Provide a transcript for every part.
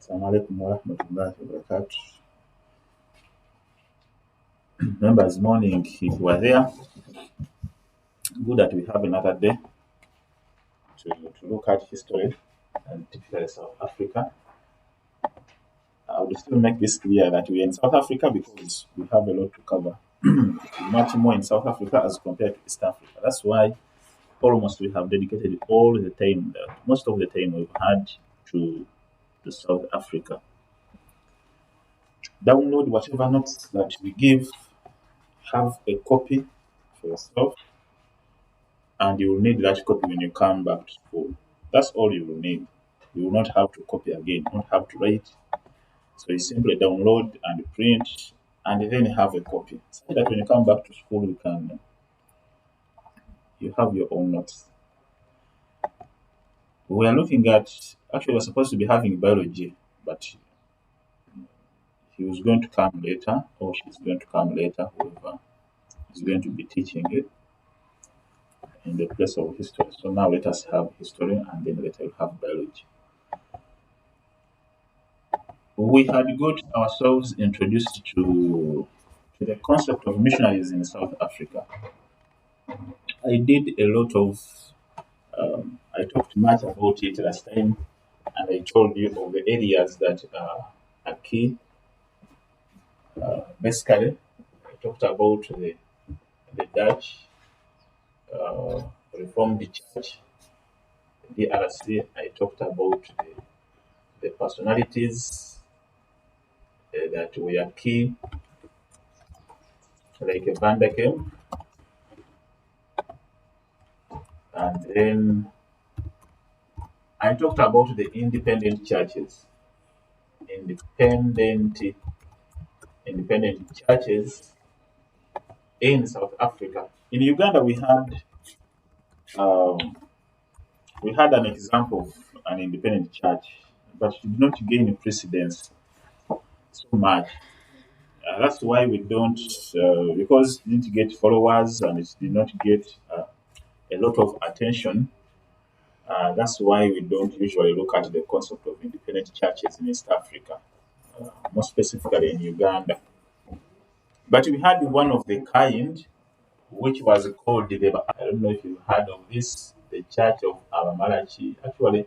Assalamu alaikum wa rahmatullahi wa barakatuh. Members, morning, if you are there, good that we have another day to look at history and typically South Africa. I would still make this clear that we are in South Africa because we have a lot to cover. Much more in South Africa as compared to East Africa. That's why almost we have dedicated all the time, most of the time we've had to South Africa. Download whatever notes that we give, have a copy for yourself, and you will need that copy when you come back to school. That's all you will need. You will not have to copy again, you don't have to write. So you simply download and print and then have a copy. So that when you come back to school, you have your own notes. We are looking at, actually we're supposed to be having biology, but he was going to come later, or she's going to come later, whoever is going to be teaching it in the place of history. So now let us have history and then later we'll have biology. We had got ourselves introduced to the concept of missionaries in South Africa. I did a lot of, I talked much about it last time, and I told you of the areas that are key. Basically, I talked about the Dutch Reformed Church, the DRC. I talked about the personalities that were key, like Van der Kemp, and then I talked about the independent churches, independent churches in South Africa. In Uganda, we had an example of an independent church, but it did not gain precedence so much. That's why we don't, because it didn't get followers and it did not get a lot of attention. That's why we don't usually look at the concept of independent churches in East Africa, more specifically in Uganda. But we had one of the kind, which was called I don't know if you've heard of this, the Church of Abamalachi. Actually,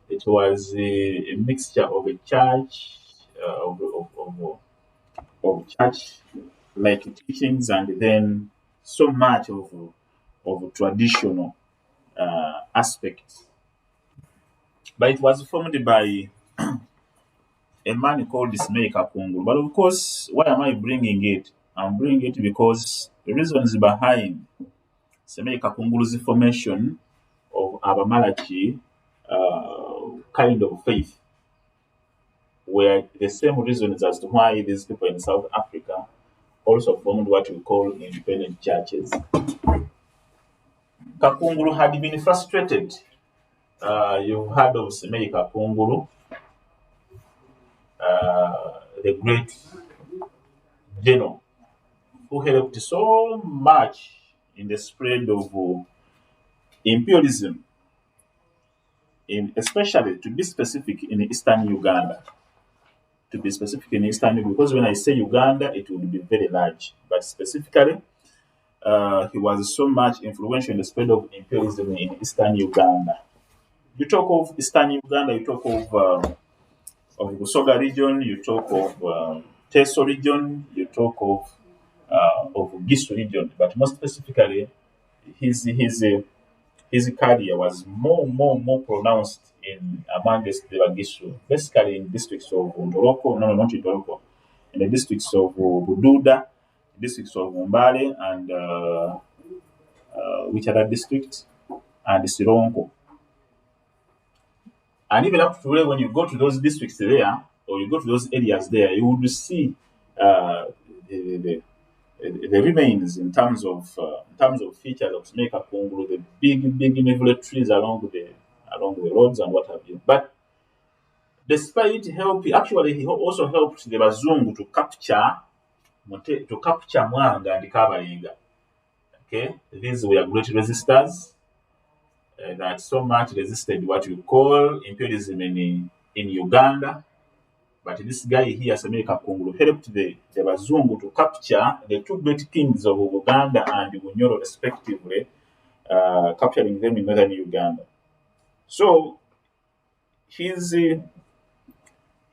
it was a mixture of a church, of church-like teachings, and then so much of traditional aspects. But it was formed by a man called Ismail Kakungulu. But of course, why am I bringing it? I'm bringing it because the reasons behind Ismail Kakungulu's formation of Abamalachi kind of faith were the same reasons as to why these people in South Africa also formed what we call independent churches. Kakungulu had been frustrated. You've heard of Semei Kakungulu, the great general who helped so much in the spread of imperialism, especially to be specific in Eastern Uganda. To be specific in Eastern Uganda, because when I say Uganda, it would be very large. But specifically, he was so much influential in the spread of imperialism in Eastern Uganda. You talk of Eastern Uganda, you talk of Busoga region, you talk of Teso region, you talk of Gisu region, but more specifically, his career was more pronounced in amongst the Gisu, basically in districts of Ndoroko, no, not Ndoroko, in the districts of Bududa, districts of Mbale, and which other districts, and Sironko. And even up to today, when you go to those districts there, or you go to those areas there, you would see the remains in terms of features of Snake Kunguru, the big neville trees along the roads and what have you. But despite helping, actually, he also helped the Bazungu to capture Mwanga and Kabalinga. Okay, these were great resistors that so much resisted what we call imperialism in Uganda, But this guy here, Semeka Kungulu, helped the Bazungu to capture the two great kings of Uganda and Bunyoro, respectively, capturing them in northern Uganda. So his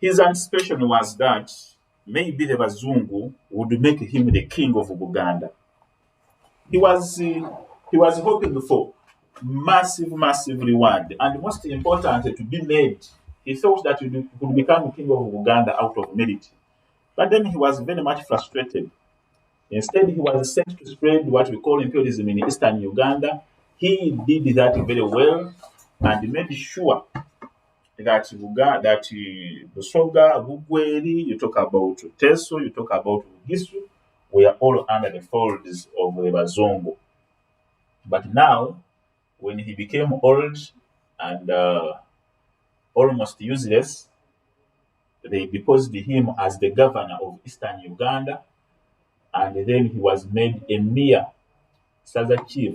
anticipation was that maybe the Bazungu would make him the king of Uganda. He was hoping for massive reward, and most important, to be made. He thought that he could become king of Uganda out of merit. But then he was very much frustrated. Instead, he was sent to spread what we call imperialism in eastern Uganda. He did that very well and made sure that Busoga, Bugweri, you talk about Teso, you talk about Bugisu, were all under the folds of the Bazongo. But now, when he became old and almost useless, they deposed him as the governor of eastern Uganda, and then he was made a mere Saza chief.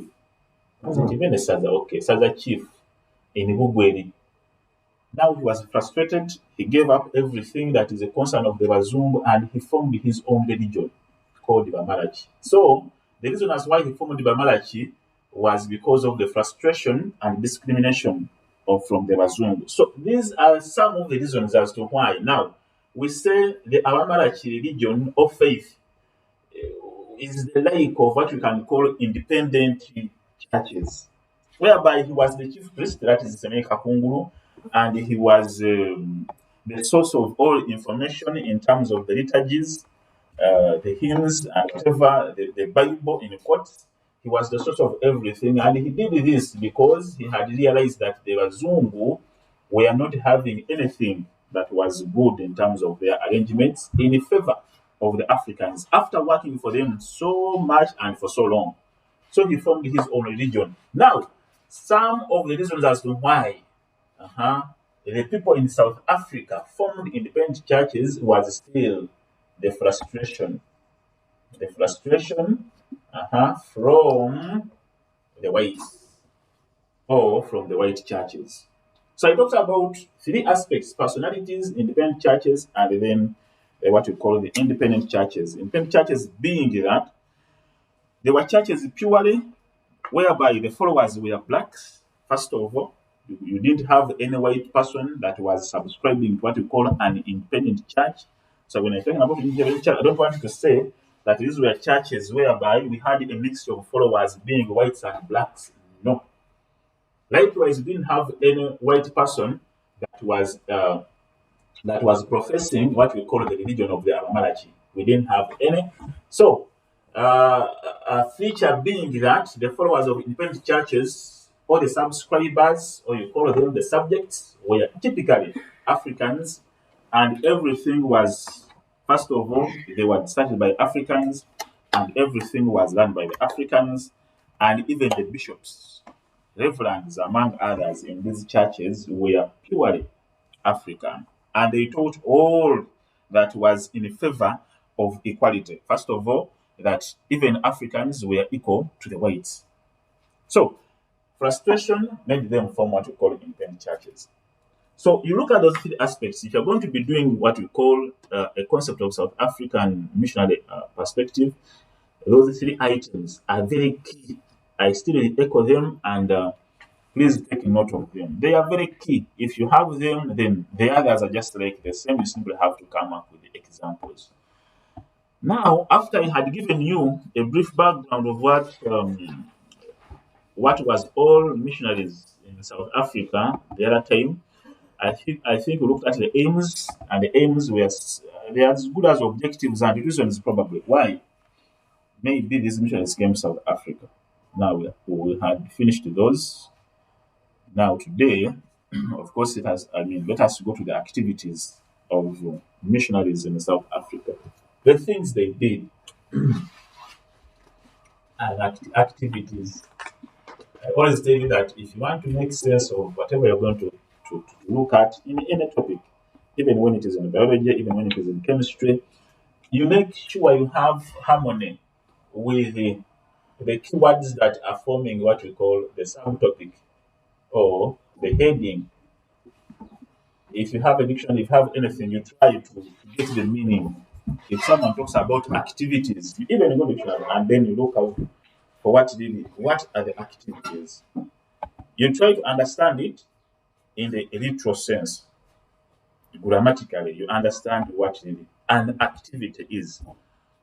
Was it even a Saza? Okay, Saza chief in Bugweri. Now he was frustrated. He gave up everything that is a concern of the Bazungu, and he formed his own religion called Bamalachi. So the reason as why he formed Bamalachi was because of the frustration and discrimination from the Bazungu. So these are some of the reasons as to why. Now, we say the Abamalachi religion of faith is the like of what we can call independent churches, whereby he was the chief priest, that is Semeka Kunguru, and he was the source of all information in terms of the liturgies, the hymns, and whatever, the Bible in quotes. He was the source of everything, and he did this because he had realized that the Wazungu were not having anything that was good in terms of their arrangements in favor of the Africans after working for them so much and for so long. So he formed his own religion. Now, some of the reasons as to why the people in South Africa formed independent churches was still the frustration. The frustration from the whites or from the white churches. So I talked about three aspects: personalities, independent churches, and then what we call the independent churches. Independent churches being that they were churches purely whereby the followers were blacks, first of all. You didn't have any white person that was subscribing to what we call an independent church. So when I'm talking about independent church, I don't want to say that these were churches whereby we had a mixture of followers being whites and blacks. No. Likewise, we didn't have any white person that was professing what we call the religion of the Abamalachi. We didn't have any. So, a feature being that the followers of independent churches, or the subscribers, or you call them the subjects, were typically Africans, and everything was, first of all, they were started by Africans, and everything was run by the Africans, and even the bishops, reverends, among others, in these churches were purely African, and they taught all that was in favor of equality. First of all, that even Africans were equal to the whites. So, frustration made them form what we call independent churches. So, you look at those three aspects. If you're going to be doing what we call a concept of South African missionary perspective, those three items are very key. I still echo them, and please take note of them. They are very key. If you have them, then the others are just like the same. You simply have to come up with the examples. Now, after I had given you a brief background of what was all missionaries in South Africa the other time, I think we looked at the aims, and the aims were they are as good as objectives, and the reason is probably why maybe these missionaries came to South Africa. Now we had finished those. Now today, of course, let us go to the activities of missionaries in South Africa. The things they did and activities. I always tell you that if you want to make sense of whatever you're going to look at in any topic, even when it is in biology, even when it is in chemistry, you make sure you have harmony with the keywords that are forming what we call the subtopic or the heading If you have a dictionary, if you have anything, you try to get the meaning. If someone talks about activities, you even go to dictionary and then you look out for what are the activities. You try to understand it in the literal sense. Grammatically, you understand what an activity is.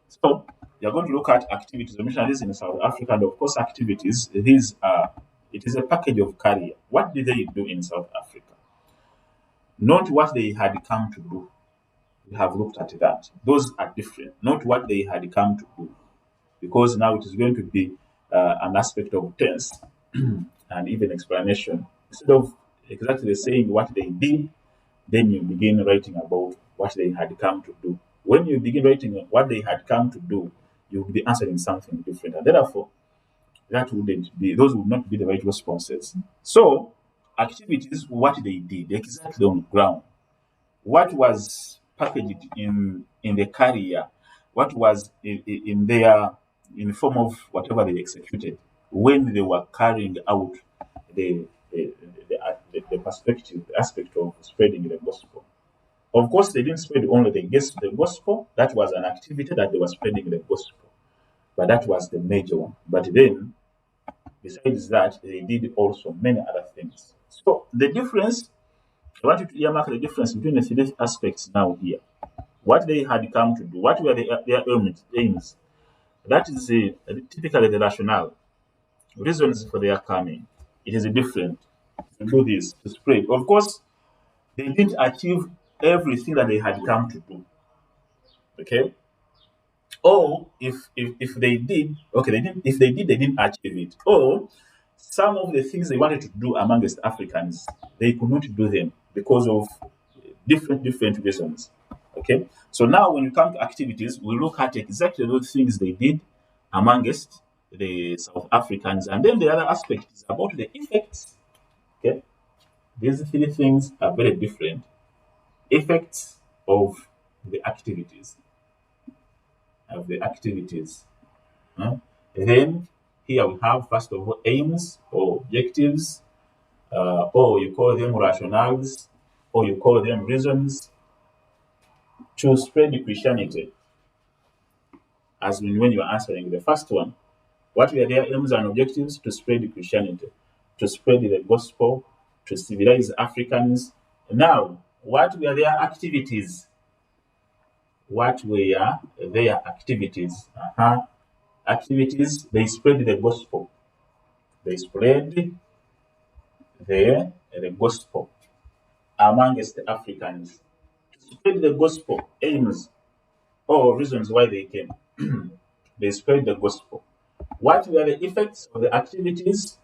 So you're going to look at activities of missionaries in South Africa, and of course, activities. It is a package of career. What did they do in South Africa? Not what they had come to do. We have looked at that. Those are different. Not what they had come to do, because now it is going to be an aspect of tense and even explanation. Instead of exactly saying what they did, then you begin writing about what they had come to do. When you begin writing what they had come to do, you will be answering something different. And therefore, those would not be the right responses. So, activities, what they did, exactly on ground. What was packaged in the career, what was in their in the form of whatever they executed when they were carrying out the the perspective, the aspect of spreading the gospel. Of course, they didn't spread only the gospel. That was an activity that they were spreading the gospel, but that was the major one. But then, besides that, they did also many other things. So the difference, I want you to earmark the difference between the three aspects now here. What they had come to do, what were their aims. That is typically the rationale, reasons for their coming. It is different to do this, to spread. Of course, they didn't achieve everything that they had come to do. Okay? Or if they did, okay, they didn't if they didn't achieve it. Or some of the things they wanted to do amongst Africans, they could not do them because of different reasons. Okay, so now when we come to activities, we look at exactly those things they did amongst the South Africans, and then the other aspect is about the effects. Okay, these three things are very different. Effects of the activities huh? Then here we have first of all aims or objectives, or you call them rationales, or you call them reasons to spread Christianity. As when you are answering the first one, what were their aims and objectives? To spread Christianity, to spread the gospel, to civilize Africans. Now, what were their activities? What were their activities? Activities, they spread the gospel. They spread the gospel amongst the Africans. To spread the gospel, aims or reasons why they came. They spread the gospel. What were the effects of the activities?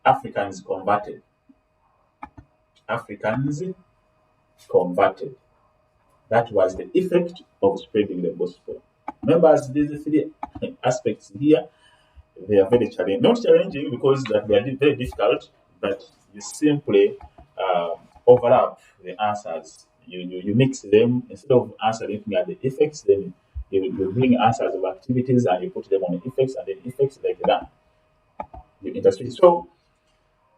Africans converted. Africans converted. That was the effect of spreading the gospel. Remember, as these three aspects here, they are very challenging. Not challenging because that they are very difficult, but you simply overlap the answers. You mix them instead of answering at the effects, then you bring answers of activities and you put them on the effects and then effects like that. You intersperse. So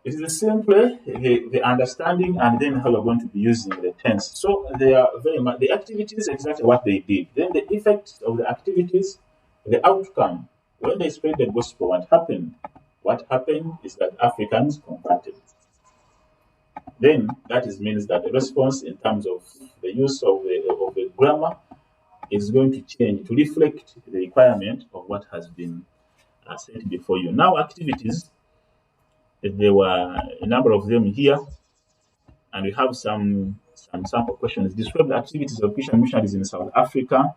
it is simply the understanding and then how you're going to be using the tense. So they are very much the activities exactly what they did. Then the effects of the activities, the outcome. When they spread the gospel, what happened? What happened is that Africans converted. Then that means that the response in terms of the use of the grammar is going to change to reflect the requirement of what has been said before you. Now activities, there were a number of them here, and we have some sample questions. Describe the activities of Christian missionaries in South Africa.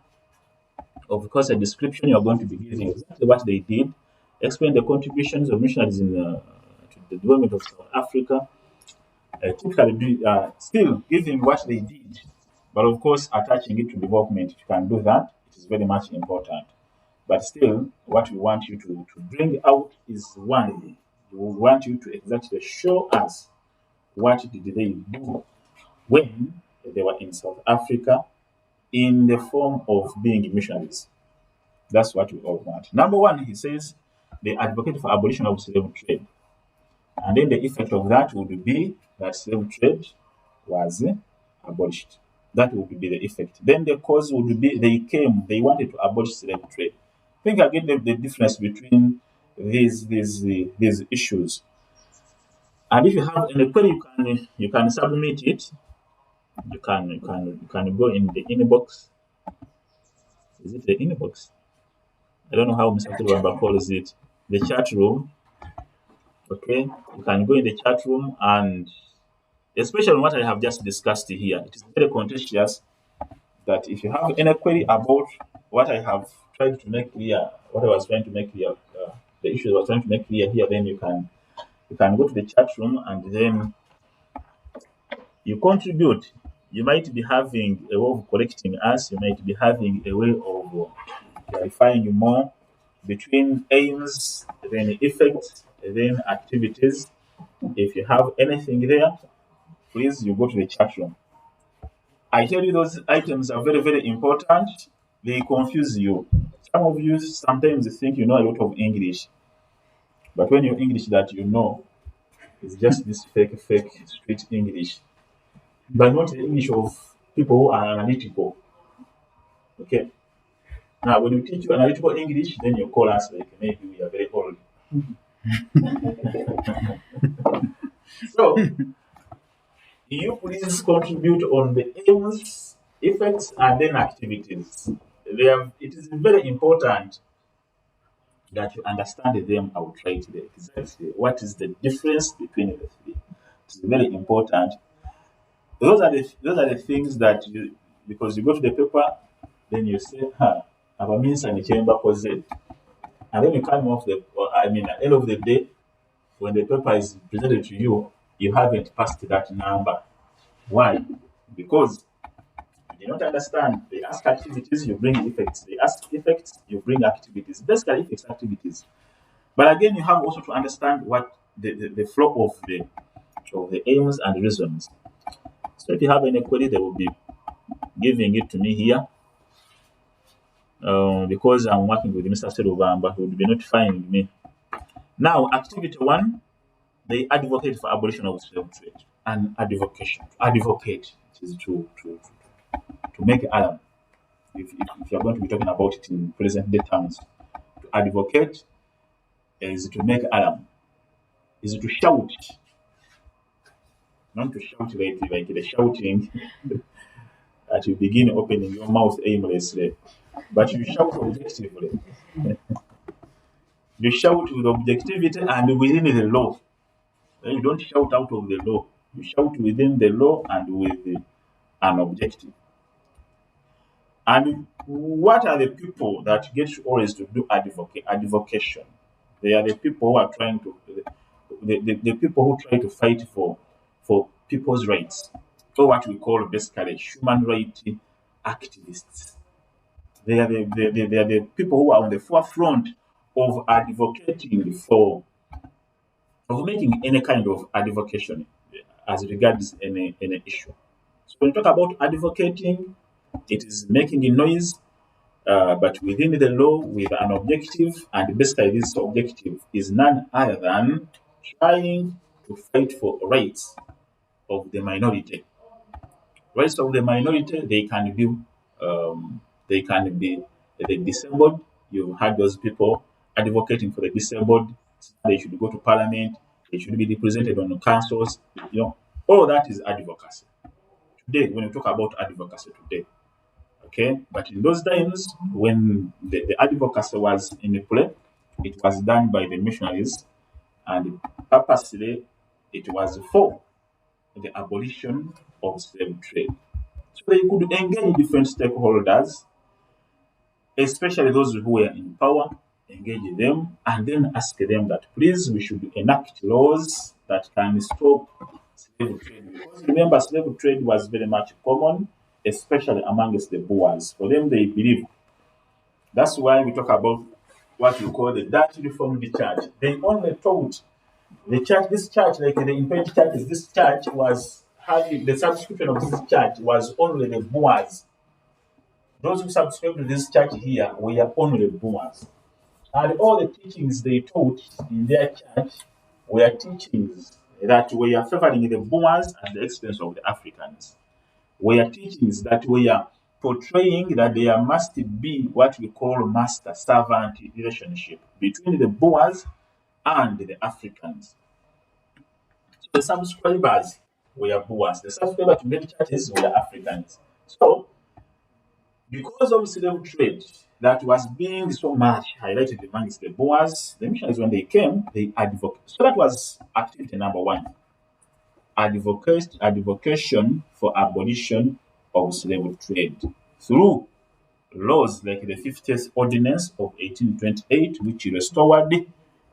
Of course, a description you're going to be giving exactly what they did. Explain the contributions of missionaries to the development of South Africa. Typically, still giving what they did, but of course, attaching it to development. If you can do that, it is very much important. But still, what we want you to bring out is one. We want you to exactly show us what did they do when they were in South Africa in the form of being missionaries. That's what we all want. Number one, he says they advocate for abolition of slave trade. And then the effect of that would be that slave trade was abolished. That would be the effect. Then the cause would be they wanted to abolish slave trade. Think again the difference between these issues. And if you have an query, you can submit it. You can go in the inbox. Is it the inbox? I don't know how Mr. Kulwamba calls it. The chat room. Okay, you can go in the chat room, and especially what I have just discussed here, it is very contentious that if you have any query about what I have tried to make clear, what I was trying to make clear, the issues I was trying to make clear here, then you can go to the chat room and then you contribute. You might be having a way of correcting us. You might be having a way of clarifying more between aims, then effects, then activities. If you have anything there, please you go to the chat room. I tell you those items are very, very important. They confuse you. Some of you sometimes think you know a lot of English, but when your English that you know is just this fake street English, but not the English of people who are analytical. Okay. Now, when we teach you analytical English, then you call us like maybe we are very old. So, you please contribute on the aims, effects, and then activities. It is very important that you understand them outrightly. Exactly what is the difference between the three. It's very important. Those are the things that you, because you go to the paper, then you say, our means and the chamber cause it. And then you come off at the end of the day, when the paper is presented to you, you haven't passed that number. Why? Because you do not understand. They ask activities, you bring effects. They ask effects, you bring activities. Basically, effects activities. But again, you have also to understand what the flow of the aims and reasons. So if you have any query, they will be giving it to me here. Because I'm working with Mr. Serubamba, who will be notifying me. Now, activity one, they advocate for abolition of slave trade. And advocate is to make alarm. If you're going to be talking about it in present day terms, to advocate is to make alarm, is to shout, not to shout like the shouting that you begin opening your mouth aimlessly, but you shout objectively. You shout with objectivity and within the law. You don't shout out of the law. You shout within the law and with an objective. And what are the people that get always to do advocation? They are the people who are trying to, the people who try to fight for people's rights, or what we call basically human rights activists. They are the people who are on the forefront of advocating of making any kind of advocation as regards any issue. So when you talk about advocating, it is making a noise, but within the law with an objective, and basically this objective is none other than trying to fight for rights of the minority. Rights of the minority, they can be the disabled. You had those people advocating for the disabled. They should go to parliament. They should be represented on the councils. All that is advocacy. Today, when we talk about advocacy today, okay, but in those times when the advocacy was in play, it was done by the missionaries, and purposely it was for the abolition of slave trade. So they could engage different stakeholders, especially those who were in power, engage them, and then ask them that please we should enact laws that can stop slave trade. Because remember, slave trade was very much common, especially amongst the Boers. For them, they believe. That's why we talk about what we call the Dutch Reformed Church. They only taught the church, this church, like the imperial church, this church was having the subscription of this church was only the Boers. Those who subscribed to this church here were only Boers. And all the teachings they taught in their church were teachings that were favoring the Boers at the expense of the Africans. Were teachings that were portraying that there must be what we call master-servant relationship between the Boers and the Africans. So the subscribers were Boers. The subscribers to many churches were Africans. So because of slave trade that was being so much highlighted amongst the Boers, the missionaries, when they came, they advocated. So that was activity number one. Advocation for abolition of slave trade through laws like the 50th Ordinance of 1828, which restored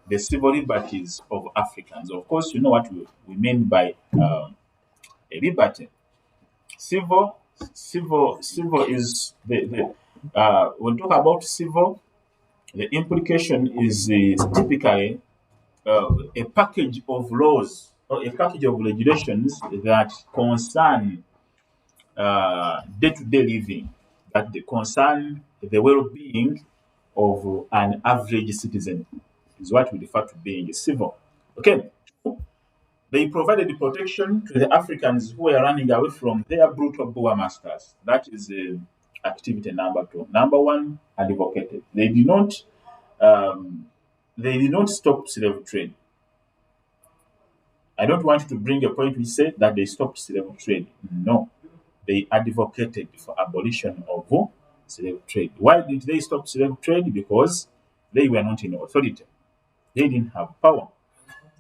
the civil liberties of Africans. Of course, you know what we mean by a liberty. Civil is when we talk about civil, the implication is typically a package of laws or a package of regulations that concern day-to-day living, that they concern the well-being of an average citizen, is what we refer to being civil. Okay. They provided the protection to the Africans who were running away from their brutal Boer masters. That is activity number two. Number one, advocated. Um, they did not stop slave trade. I don't want to bring a point which said that they stopped slave trade. No, they advocated for abolition of slave trade. Why did they stop slave trade? Because they were not in authority. They didn't have power.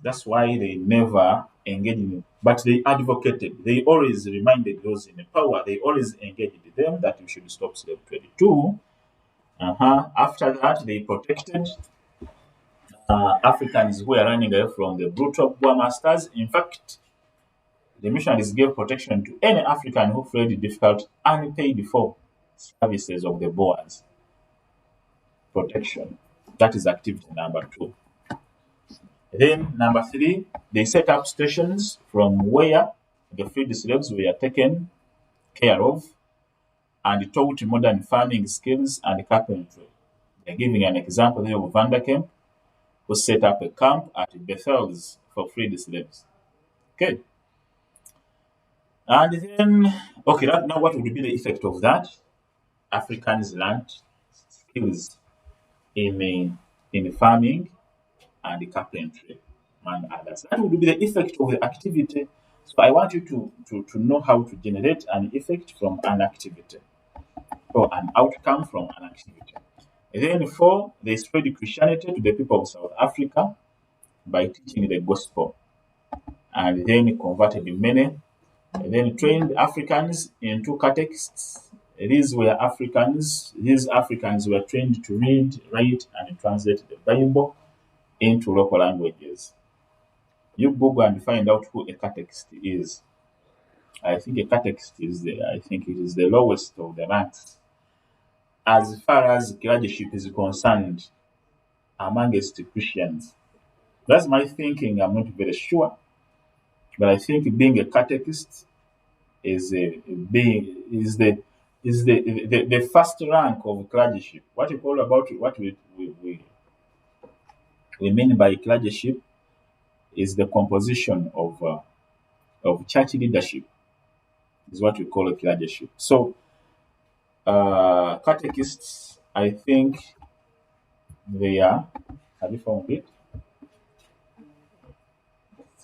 That's why they never engaged in it. But they advocated. They always reminded those in power. They always engaged them that we should stop slave trade. Two, after that, they protected Africans who were running away from the brutal Boer masters. In fact, the missionaries gave protection to any African who fled difficult unpaid for services of the Boers. Protection. That is activity number two. Then number three, they set up stations from where the freed slaves were taken care of and taught modern farming skills and carpentry. They're giving an example here of Vanderkamp, who set up a camp at Bethel's for freed slaves. Okay. And then, okay, now what would be the effect of that? Africans learned skills in farming and carpentry and others. That would be the effect of the activity. So I want you to know how to generate an effect from an activity or an outcome from an activity. And then four, they spread Christianity to the people of South Africa by teaching the gospel. And then converted many. And then trained Africans into catechists. These Africans were trained to read, write, and translate the Bible into local languages. You Google and find out who a catechist is. I think a catechist is the lowest of the ranks as far as clergyship is concerned amongst Christians. That's my thinking. I'm not very sure, but I think being a catechist is the first rank of clergyship. What we mean by clergyship is the composition of church leadership, is what we call a clergyship. So catechists, I think they are. Have you found it?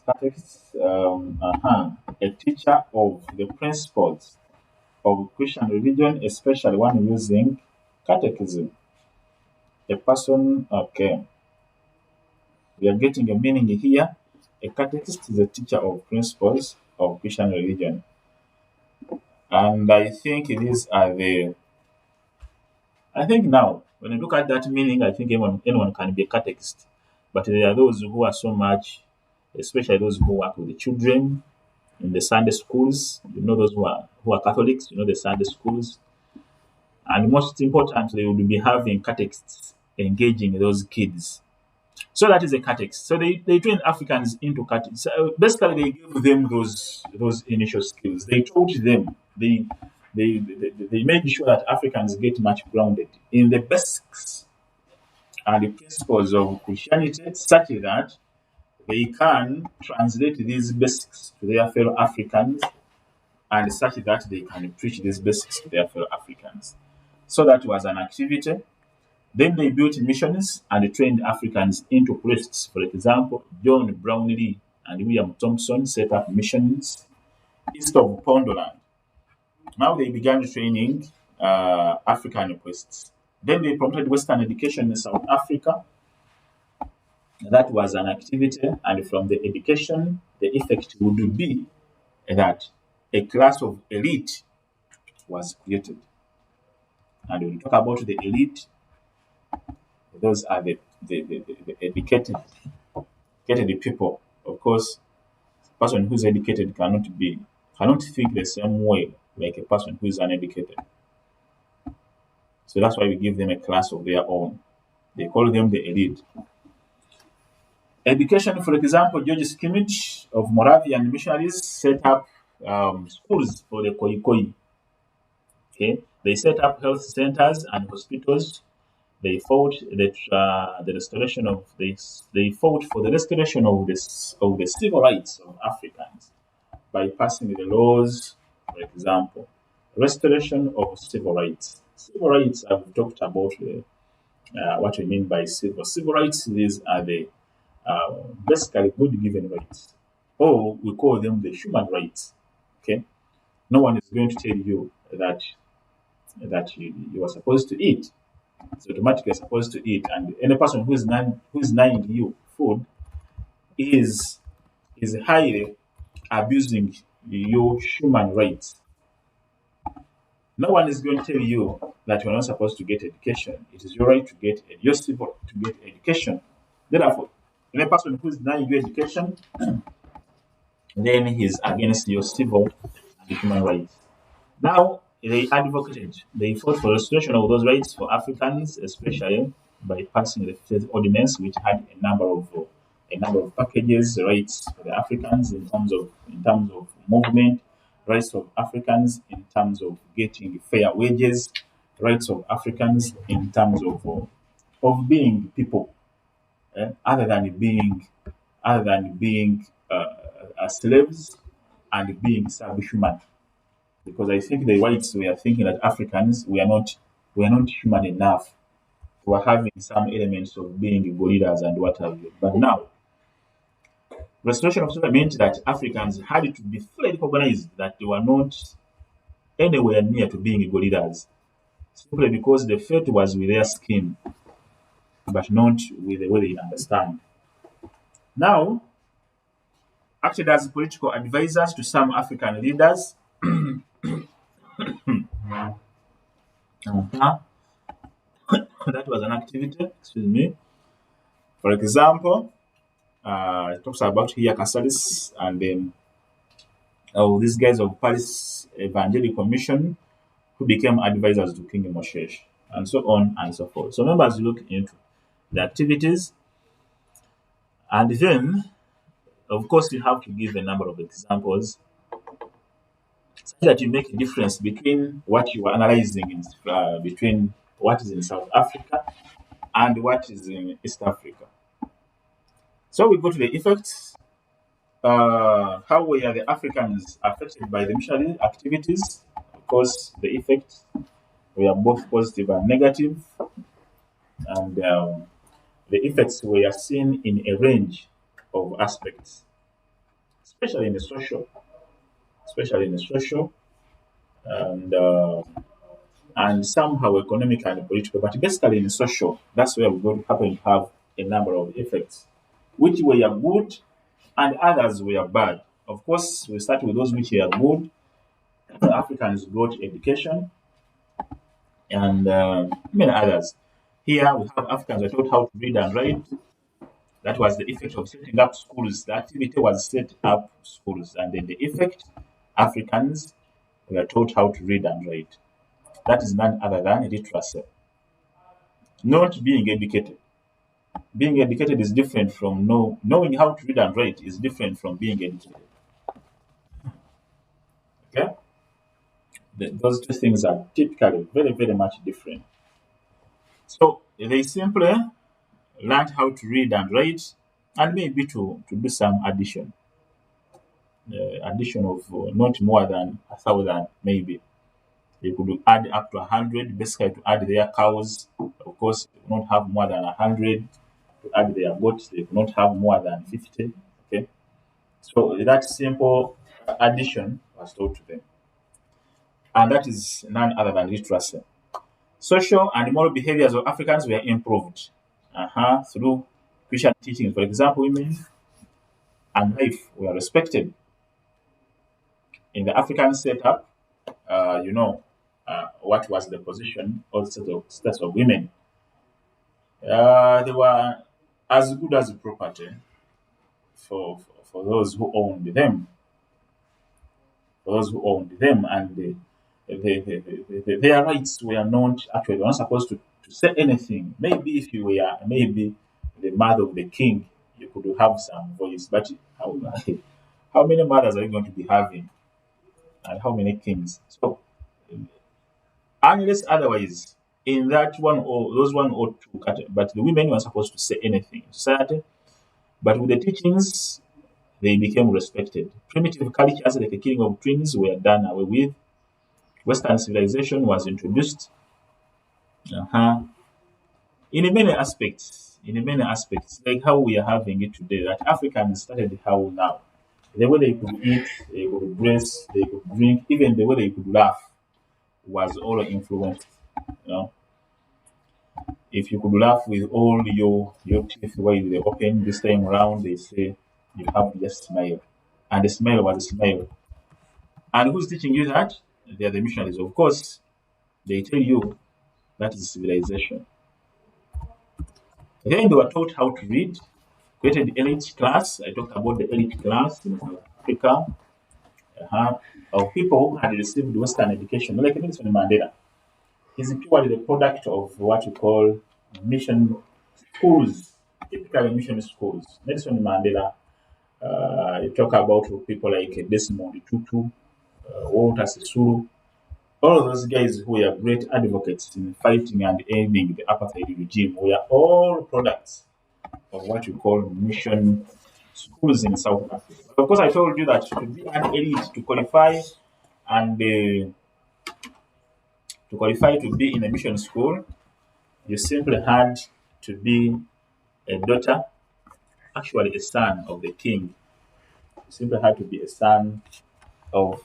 Catechists, a teacher of the principles of Christian religion, especially one using catechism. A person, okay. We are getting a meaning here. A catechist is a teacher of principles of Christian religion. And I think I think now, when you look at that meaning, I think anyone can be a catechist. But there are those who are so much, especially those who work with the children in the Sunday schools. You know, those who are Catholics, you know, the Sunday schools. And most importantly, we will be having catechists engaging those kids. So that is a catechist. So they train Africans into catechists. So basically, they give them those initial skills. They taught them. They made sure that Africans get much grounded in the basics and the principles of Christianity, such that they can translate these basics to their fellow Africans and such that they can preach these basics to their fellow Africans. So that was an activity. Then they built missions and trained Africans into priests. For example, John Brownlee and William Thompson set up missions east of Pondoland. Now they began training African priests. Then they promoted Western education in South Africa. That was an activity, and from the education, the effect would be that a class of elite was created. And when we talk about the elite, those are the educated people. Of course, a person who's educated cannot think the same way like a person who is uneducated. So that's why we give them a class of their own. They call them the elite. Education, for example, George Kimmich of Moravian missionaries set up schools for the Khoikhoi. Okay, they set up health centers and hospitals. They fought the restoration of this. They fought for the restoration of the civil rights of Africans by passing the laws. For example, restoration of civil rights. Civil rights, I've talked about what we mean by civil rights. These are the basically good given rights, or we call them the human rights. Okay, no one is going to tell you that you are supposed to eat. It's automatically supposed to eat, and any person who's denying you food is highly abusing your human rights. No one is going to tell you that you're not supposed to get education. It is your right to get your civil to get education. Therefore, any person who's denying you education, then he's against your civil and human rights. Now, they fought for restoration of those rights for Africans, especially by passing the Fifth Ordinance, which had a number of packages, rights for the Africans in terms of movement, rights of Africans in terms of getting fair wages, rights of Africans in terms of being people, other than being slaves and being subhuman. Because I think the whites were thinking that Africans we are not human enough. We are having some elements of being gorillas and what have you. But now, restoration of slavery meant that Africans had to be fully recognized that they were not anywhere near to being gorillas, simply because the fate was with their skin, but not with the way they understand. Now, acted as political advisors to some African leaders. Uh-huh. That was an activity, excuse me. For example, it talks about here Casalis and then these guys of Paris Evangelical Mission who became advisors to King Moshe, and so on and so forth. So members look into the activities, and then, of course, you have to give a number of examples so that you make a difference between what you are analyzing between what is in South Africa and what is in East Africa. So we go to the effects. How were the Africans affected by the missionary activities? Of course, the effects were both positive and negative, and the effects were seen in a range of aspects, especially in the social, and somehow economic and political, but basically in social. That's where we're going to happen to have a number of effects, which were good and others were bad. Of course, we start with those which are good. Africans got education and many others. Here we have Africans were taught how to read and write. That was the effect of setting up schools. The activity was set up schools, and then the effect Africans were taught how to read and write. That is none other than literacy. Not being educated. Being educated is different from knowing how to read and write is different from being educated. Okay? Those two things are typically very, very much different. So they simply learned how to read and write, and maybe to do some addition of not more than 1,000, maybe. They could add up to 100, basically to add their cows. Of course, they could not have more than 100. To add their goats, they could not have more than 50. Okay, so that simple addition was taught to them, and that is none other than literacy. Social and moral behaviors of Africans were improved through Christian teachings. For example, women and life were respected in the African setup. What was the position or status of women? They were as good as property for those who owned them, and their rights were not actually they were not supposed to say anything. Maybe if you were maybe the mother of the king, you could have some voice, but how many mothers are you going to be having, and how many kings? So unless otherwise, in that one or those one or two, but the women were supposed to say anything in society. But with the teachings, they became respected. Primitive cultures like the killing of twins were done away with. Western civilization was introduced. Uh-huh. In many aspects, like how we are having it today, that Africans started how now. The way they could eat, they could dress, they could drink, even the way they could laugh was all influenced. You know, if you could laugh with all your teeth while they open, this time around they say you have to just smile, and the smile was a smile. And who's teaching you that? They are the missionaries, of course. They tell you that is civilization. Then they were taught how to read, created elite class. I talked about the elite class in South Africa, of people who had received Western education, like Nelson Mandela. Is purely the product of what you call mission schools, typically mission schools. Nelson Mandela, you talk about people like Desmond Tutu, Walter Sisulu, all of those guys who were great advocates in fighting and ending the apartheid regime were all products of what you call mission schools in South Africa. Of course, I told you that to be an elite, and to qualify to be in a mission school, you simply had to be a daughter, actually a son of the king. You simply had to be a son of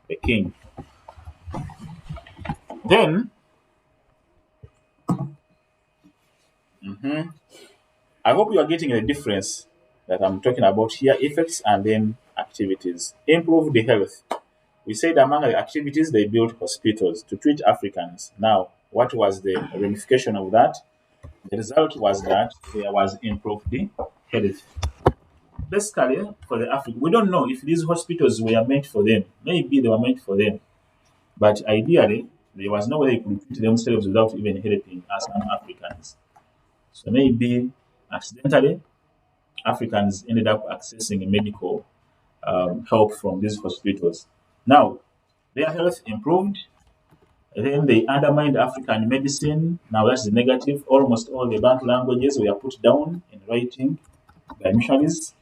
the king. Then, I hope you are getting the difference that I'm talking about here, effects and then activities. Improve the health. We said among the activities, they built hospitals to treat Africans. Now, what was the ramification of that? The result was that there was improved the health. Basically, for the African, we don't know if these hospitals were meant for them. Maybe they were meant for them. But ideally, there was no way they could treat themselves without even helping us and Africans. So maybe accidentally, Africans ended up accessing medical help from these hospitals. Now, their health improved. Then they undermined African medicine. Now that's the negative. Almost all the Bantu languages were put down in writing by missionaries,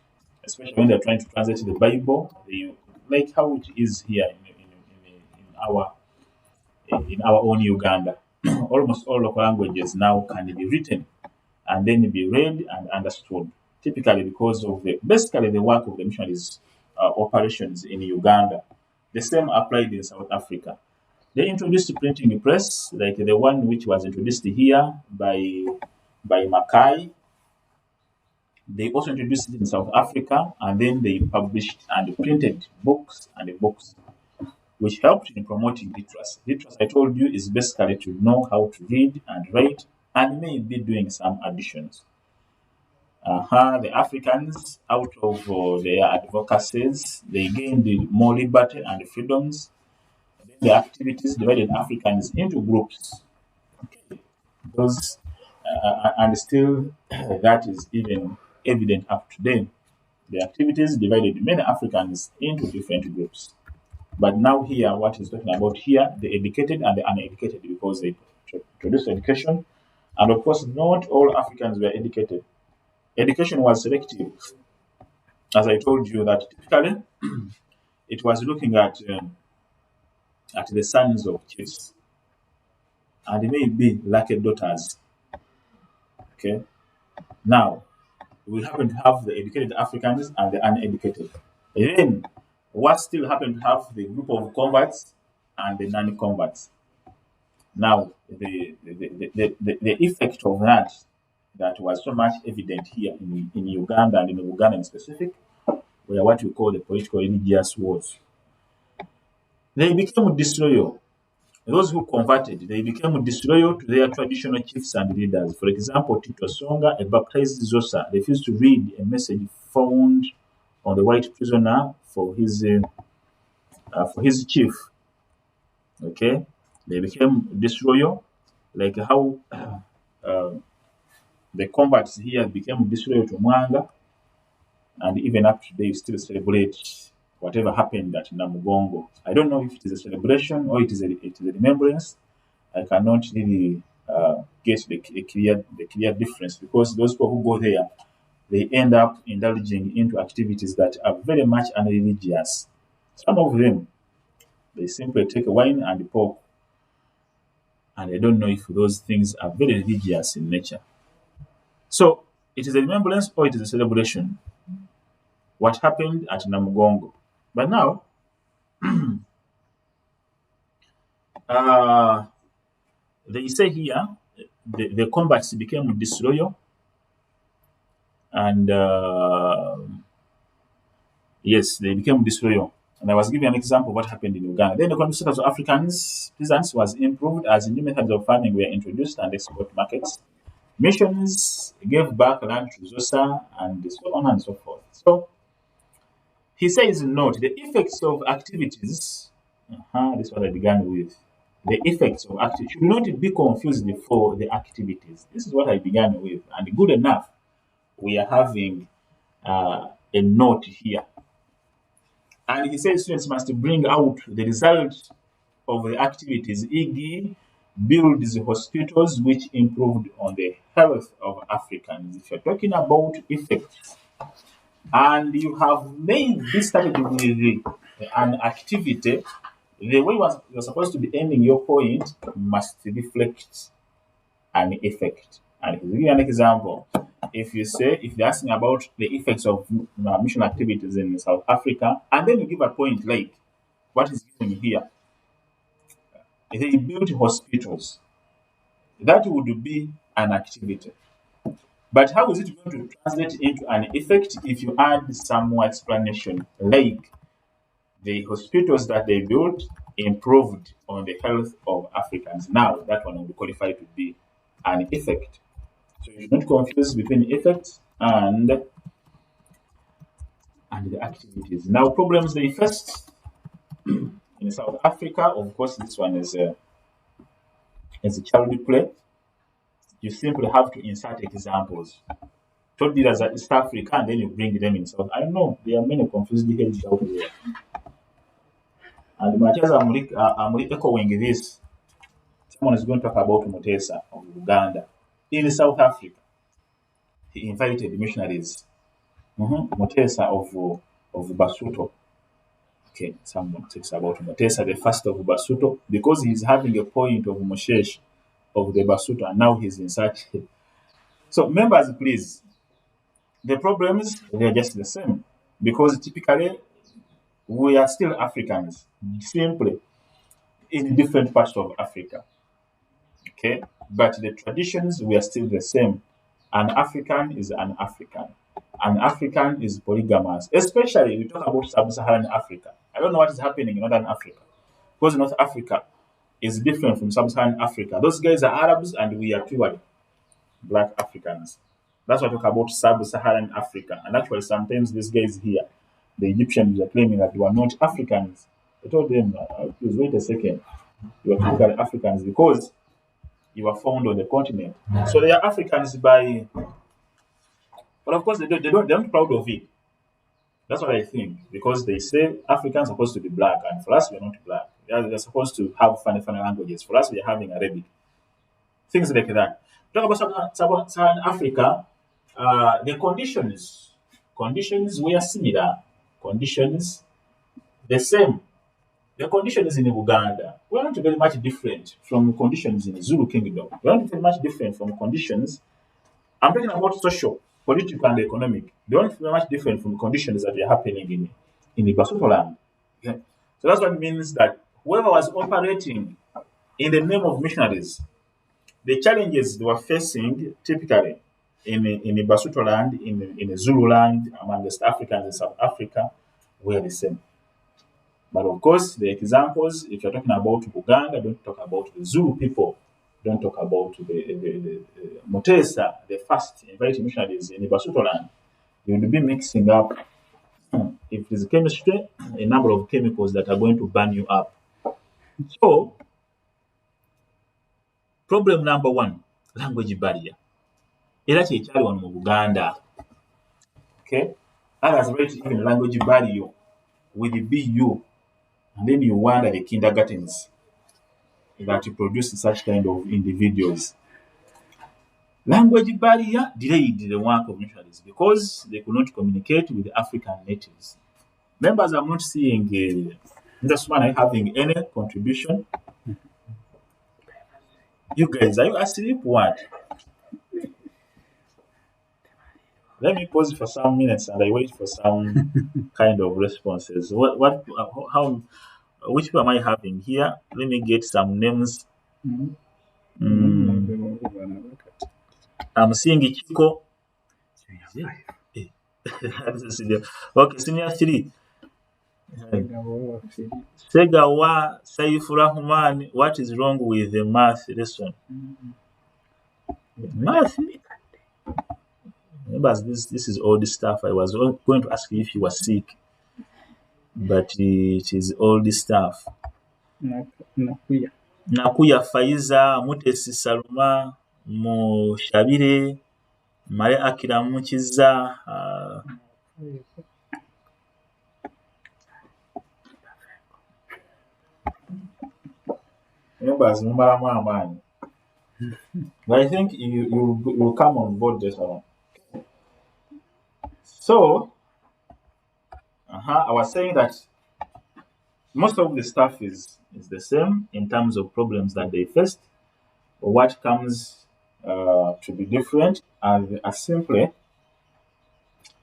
especially when they're trying to translate the Bible. They, like how it is here in our own Uganda. Almost all local languages now can be written and then be read and understood. Typically, because of basically the work of the missionaries' operations in Uganda. The same applied in South Africa. They introduced printing press, like the one which was introduced here by Mackay. They also introduced it in South Africa, and then they published and printed books and books, which helped in promoting literacy. Literacy, I told you, is basically to know how to read and write, and maybe doing some additions. The Africans, out of their advocacies, they gained more liberty and freedoms. The activities divided Africans into groups. Those, and still, that is even evident up to date. The activities divided many Africans into different groups. But now here, what he's talking about here, the educated and the uneducated, because they introduced education. And of course, not all Africans were educated. Education was selective, as I told you that typically it was looking at the sons of chiefs and maybe lucky daughters. Okay, now we happen to have the educated Africans and the uneducated. Then what still happened to have the group of converts and the non-converts. Now the effect of that was so much evident here in Uganda and in Uganda in specific were what we call the political religious wars. They became disloyal. Those who converted, they became disloyal to their traditional chiefs and leaders. For example, Tito Songa, a baptized Zosa, refused to read a message found on the white prisoner for his chief. Okay, they became disloyal, like how the converts here became disloyal to Mwanga, and even up to today still celebrate whatever happened at Namugongo. I don't know if it is a celebration or it is a remembrance. I cannot really get the clear difference because those people who go there, they end up indulging into activities that are very much unreligious. Some of them, they simply take wine and pork, and I don't know if those things are very religious in nature. So it is a remembrance or it is a celebration. What happened at Namugongo? But now, uh, they say here the combats became disloyal, and yes, they became disloyal. And I was giving an example of what happened in Uganda. Then the economic status of Africans peasants was improved as new methods of farming were introduced and export markets. Missions gave back land to Zosa and so on and so forth. So he says, note the effects of activities. This is what I began with. The effects of activities should not be confused for the activities. This is what I began with. And good enough, we are having a note here. And he says students must bring out the result of the activities, e.g., builds hospitals which improved on the health of Africans. If you're talking about effects, and you have made this started with an activity, the way you're supposed to be aiming your point must reflect an effect. And to give you an example, if they're asking about the effects of mission activities in South Africa, and then you give a point like what is given here, they built hospitals. That would be an activity. But how is it going to translate into an effect if you add some more explanation, like the hospitals that they built improved on the health of Africans? Now that one will be qualified to be an effect. So you don't confuse between effects and the activities. Now problems they faced in South Africa, of course, this one is a child play. You simply have to insert examples. Told you as East Africa, and then you bring them in South. I know there are many confused heads out there. And much as I'm echoing this, someone is going to talk about Mutesa of Uganda. In South Africa, he invited missionaries. Mutesa of Basuto. Okay, someone talks about Mutesa, the first of Basuto, because he's having a point of Moshesh of the Basuto, and now he's inserted. So, members, please, the problems, they're just the same. Because typically, we are still Africans, simply in different parts of Africa. Okay? But the traditions, we are still the same. An African is an African. An African is polygamous, especially we talk about sub-Saharan Africa. I don't know what is happening in Northern Africa, because North Africa is different from sub-Saharan Africa. Those guys are Arabs and we are purely black Africans. That's why I talk about sub-Saharan Africa. And actually, sometimes these guys here, the Egyptians, are claiming that you are not Africans. I told them, please wait a second. You are typical Africans because you are found on the continent. So they are Africans by, but of course they're not proud of it. That's what I think, because they say Africans are supposed to be black, and for us we're not black. They're supposed to have funny languages. For us we're having Arabic, things like that. Talk about Southern Africa. The conditions were similar. Conditions the same. The conditions in Uganda were not very much different from conditions in the Zulu Kingdom. They weren't very much different from conditions. I'm talking about social, political, and economic. They weren't very much different from conditions that were happening in the Basuto land. Okay? So that's what it means that whoever was operating in the name of missionaries, the challenges they were facing typically in the Basuto land, in the Zulu land, among West Africans in South Africa, were the same. But of course, the examples, if you're talking about Uganda, don't talk about the Zulu people, don't talk about the Mutesa, the first invited missionaries in the Basuto land. You will be mixing up, if it is chemistry, a number of chemicals that are going to burn you up. So, problem number one, language barrier. Era kyekyali wano mu Buganda. Okay? Others rate even language barrier will be you. And then you wonder the kindergartens that produce such kind of individuals. Language barrier delayed the work of missionaries because they could not communicate with the African natives. Members, I'm not seeing this one having any contribution. You guys, are you asleep? What? Let me pause for some minutes and I wait for some kind of responses. How, which people am I having here? Let me get some names. I'm seeing Ichiko. Okay, senior 3. Segawa Saifur Rahman, what is wrong with the math lesson? Math? Remember, this is all the stuff. I was going to ask you if you were sick, but it is all the stuff. Nakuya Faiza, Mutesi Saluma, Mushabire, Mare Akira Muchiza. Members, but I think you will come on board this one. So, I was saying that most of the stuff is the same in terms of problems that they faced. What comes to be different are simply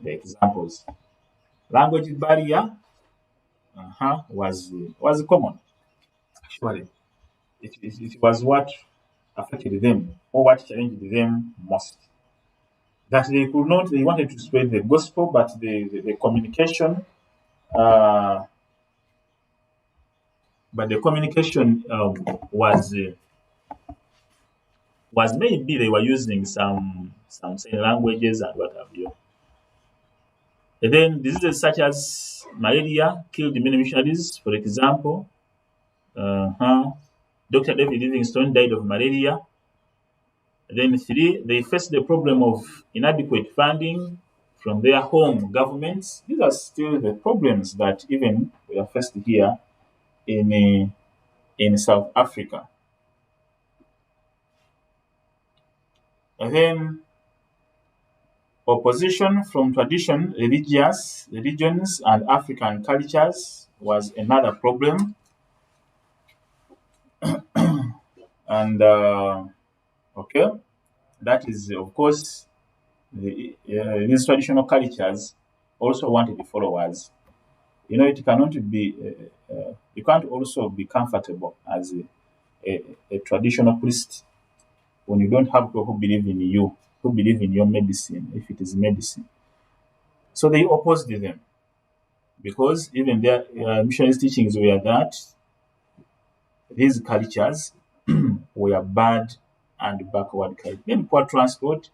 the examples. Language barrier was common. Actually, it was what affected them or what challenged them most. That they wanted to spread the gospel, but the communication, was maybe they were using some sign languages and what have you. And then diseases such as malaria killed many missionaries. For example, Dr. David Livingstone died of malaria. And then 3, they faced the problem of inadequate funding from their home governments. These are still the problems that even we are faced here in South Africa. And then opposition from religions, and African cultures was another problem. And okay, that is of course these traditional cultures also wanted followers. It cannot be. You can't also be comfortable as a traditional priest when you don't have people who believe in you, who believe in your medicine, if it is medicine. So they opposed them because even their missionaries' teachings were that these cultures were bad and backward cultures. Then poor transport.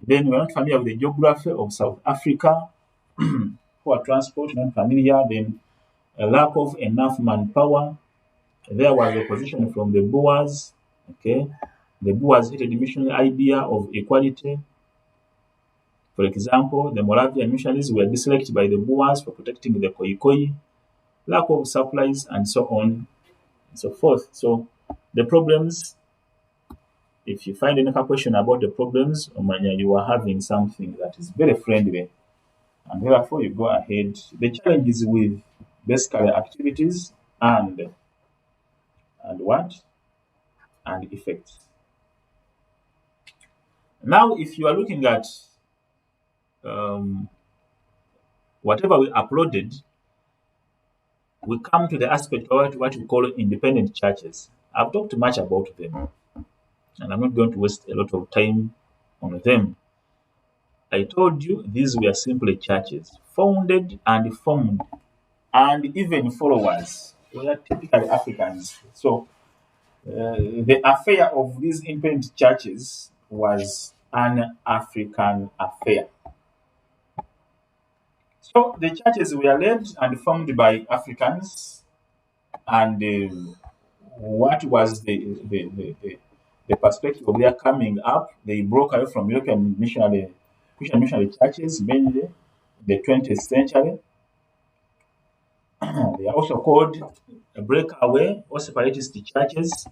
Then we're not familiar with the geography of South Africa. Poor transport, not familiar. Then a lack of enough manpower. There was opposition from the Boers. Okay, the Boers hated the missionary idea of equality. For example, the Moravian missionaries were disliked by the Boers for protecting the Khoikhoi, lack of supplies, and so on and so forth. So the problems If you find any question about the problems, you are having something that is very friendly, and therefore you go ahead. The challenge is with basically activities and what and effects. Now, if you are looking at um, whatever we uploaded, we come to the aspect of what we call independent churches. I've talked much about them, and I'm not going to waste a lot of time on them. I told you these were simply churches, founded and formed, and even followers were typically Africans. So the affair of these independent churches was an African affair. So the churches were led and formed by Africans, and what was the perspective of their coming up? They broke away from European Christian missionary churches, mainly in the 20th century. They are also called breakaway or separatist churches.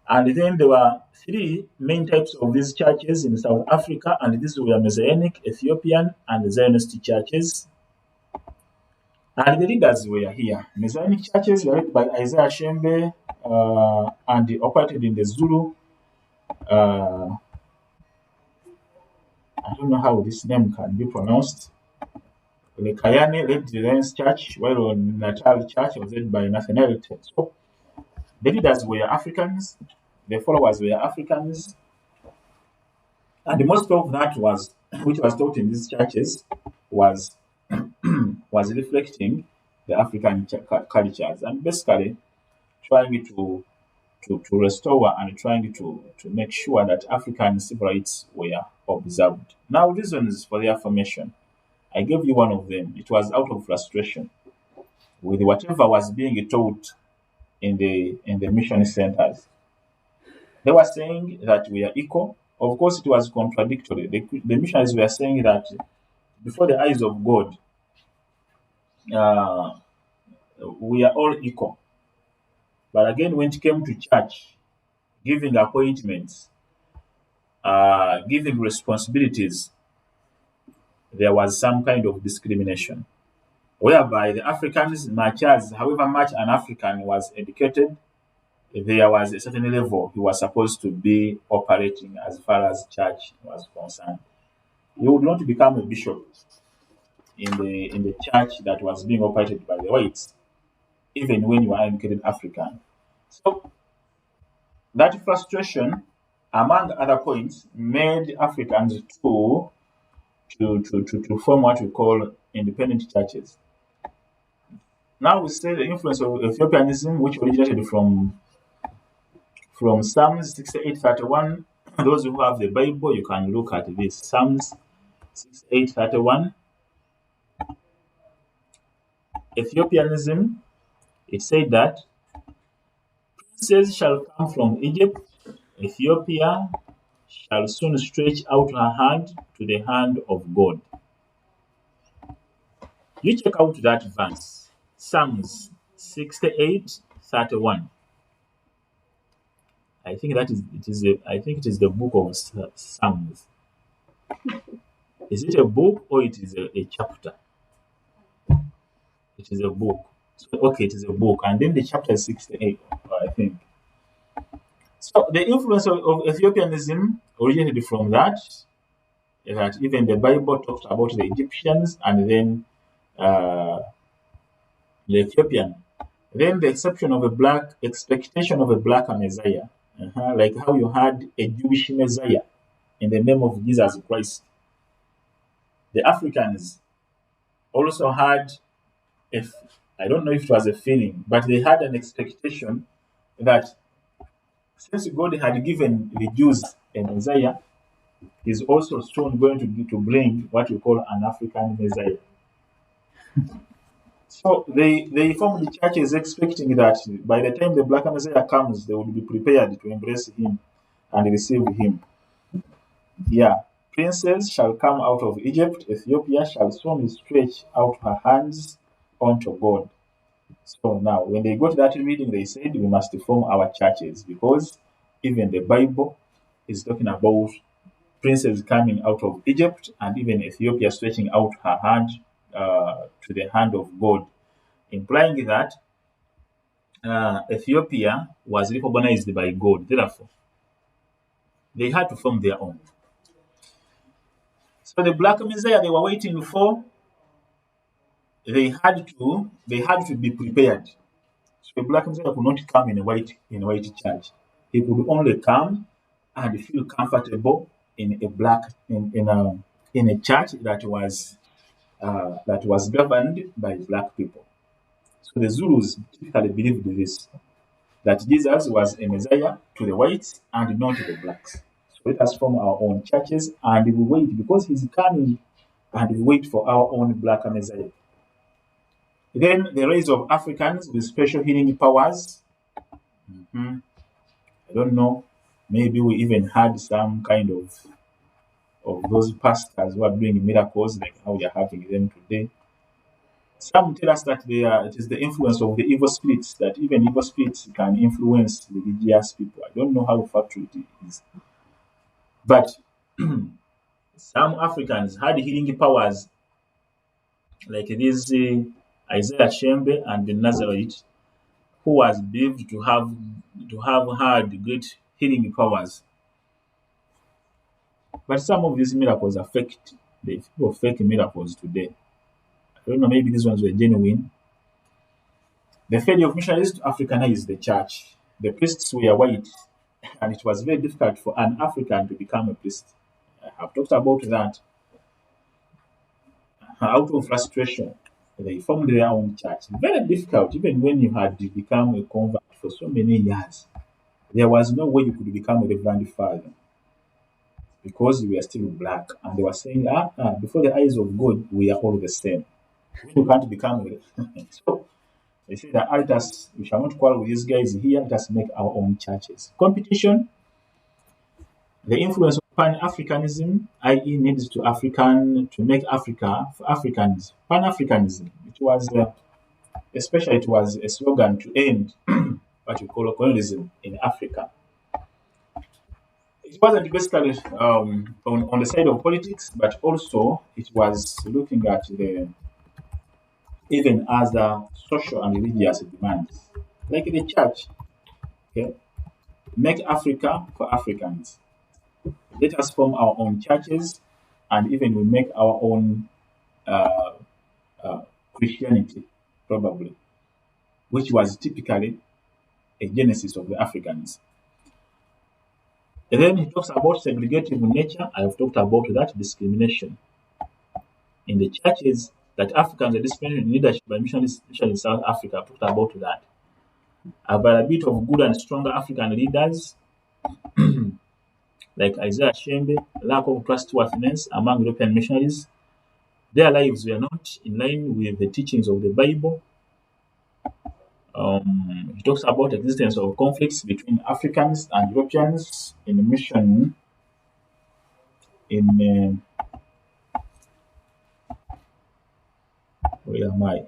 And then there were three main types of these churches in South Africa, and these were Messianic, Ethiopian, and Zionist churches. And the leaders were here. Messianic churches were led by Isaiah Shembe, and they operated in the Zulu. I don't know how this name can be pronounced. The Kayane led the Lions Church, while Natal Church was led by Nathaniel. So the leaders were Africans, the followers were Africans, and most of that was which was taught in these churches was was reflecting the African cultures and basically trying to restore and trying to make sure that African civil rights were observed. Now, reasons for their formation. I gave you one of them. It was out of frustration with whatever was being taught in the mission centers. They were saying that we are equal. Of course, it was contradictory. The missionaries were saying that before the eyes of God, uh, we are all equal. But again, when it came to church, giving appointments, giving responsibilities, there was some kind of discrimination, whereby the Africans, much as however much an African was educated, there was a certain level he was supposed to be operating as far as church was concerned. You would not become a bishop in the church that was being operated by the whites, even when you are an educated African. So that frustration, among other points, made Africans to form what we call independent churches. Now we say the influence of Ethiopianism, which originated from Psalms 68:31. Those who have the Bible, you can look at this. Psalms 68:31. Ethiopianism, it said that princes shall come from Egypt, Ethiopia shall soon stretch out her hand to the hand of God. You check out that verse, Psalms 68:31. I think that is it is a, I think it is the book of Psalms. Is it a book or it is a chapter? It is a book. So, okay, it is a book, and then the chapter is 68, I think. So the influence of Ethiopianism originated from that even the Bible talked about the Egyptians and then uh, the Ethiopian. Then the expectation of a black Messiah, like how you had a Jewish Messiah in the name of Jesus Christ. The Africans also had, if I don't know if it was a feeling, but they had an expectation that since God had given the Jews a Messiah, He's also soon going to bring what we call an African Messiah. So they formed the churches expecting that by the time the Black Messiah comes, they would be prepared to embrace him and receive him. Yeah. Princes shall come out of Egypt, Ethiopia shall soon stretch out her hands unto God. So now, when they got that reading, they said, we must form our churches because even the Bible is talking about princes coming out of Egypt and even Ethiopia stretching out her hand to the hand of God, implying that Ethiopia was recognized by God. Therefore, they had to form their own. So the black Messiah they were waiting for, they had to be prepared. So a black Messiah could not come in a white church. He could only come and feel comfortable in a black in a church that was governed by black people. So the Zulus typically believed this, that Jesus was a Messiah to the whites and not to the blacks. So let us form our own churches and we wait because he's coming and we wait for our own black Messiah. Then the rise of Africans with special healing powers. Mhm. I don't know. Maybe we even had some kind of those pastors who are doing miracles like how we are having them today. Some tell us that it is the influence of the evil spirits, that even evil spirits can influence religious people. I don't know how factual it is. But some Africans had healing powers, like this Isaiah Shembe and the Nazarite, who was believed to have had great healing powers. But some of these miracles are fake. They people fake miracles today. I don't know, maybe these ones were genuine. The failure of missionaries to Africanize the church. The priests were white, and it was very difficult for an African to become a priest. I have talked about that. Out of frustration, they formed their own church. Very difficult, even when you had become a convert for so many years. There was no way you could become a reverend father because you were still black. And they were saying, before the eyes of God, we are all the same. You can't become a So they say that let us, we shall not quarrel with these guys here, let us make our own churches. Competition, the influence of Pan-Africanism, i.e., needs to make Africa for Africans. Pan-Africanism, especially it was a slogan to end what you call colonialism in Africa. It wasn't basically on the side of politics, but also it was looking at the even other social and religious demands, like the church. Okay, make Africa for Africans. Let us form our own churches, and even we make our own uh, uh, Christianity, probably, which was typically a genesis of the Africans. And then he talks about segregative nature. I have talked about that discrimination in the churches that Africans are discriminated in leadership by missionaries, especially in South Africa. I've talked about that. Availability of good and stronger African leaders like Isaiah Shembe, lack of trustworthiness among European missionaries. Their lives were not in line with the teachings of the Bible. He talks about the existence of conflicts between Africans and Europeans in mission. Where am I?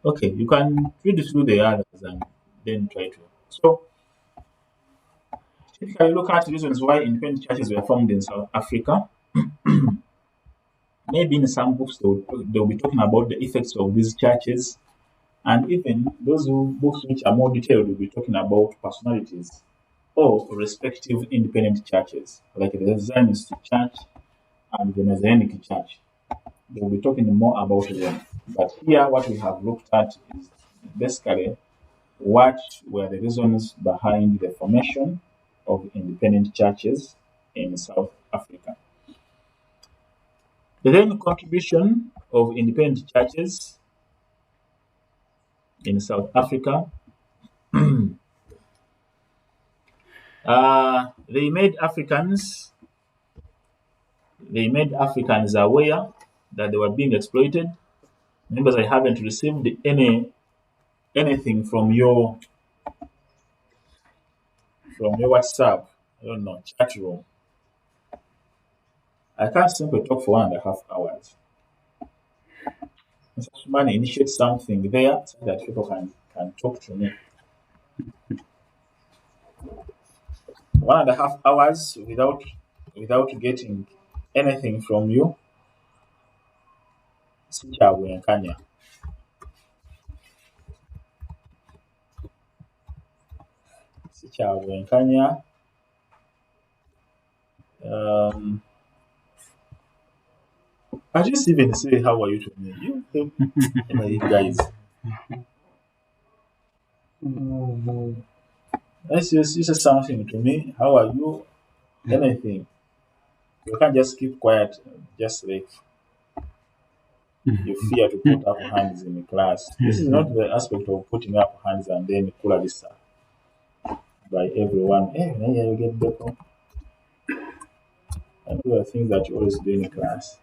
Okay, you can read through the others and then try to. So, typically look at reasons why independent churches were formed in South Africa. Maybe in some books they'll be talking about the effects of these churches, and even books which are more detailed will be talking about personalities of respective independent churches, like the Zionist Church and the Messianic Church. They'll be talking more about them. But here, what we have looked at is basically what were the reasons behind the formation of independent churches in South Africa. The then contribution of independent churches in South Africa, they made Africans aware that they were being exploited. Members, I haven't received anything from your WhatsApp. I don't know, chat room. I can't simply talk for 1.5 hours. Someone initiate something there so that people can talk to me. 1.5 hours without getting anything from you. Sikyabwenkanya. Sikyabwenkanya. Um, I just even say how are you to me. You guys. That's just something to me. How are you? Anything. You can't just keep quiet, just like you fear to put up hands in the class. This is not the aspect of putting up hands and then kula this by everyone. Hey, yeah, you get better. And those are things that you always do in class.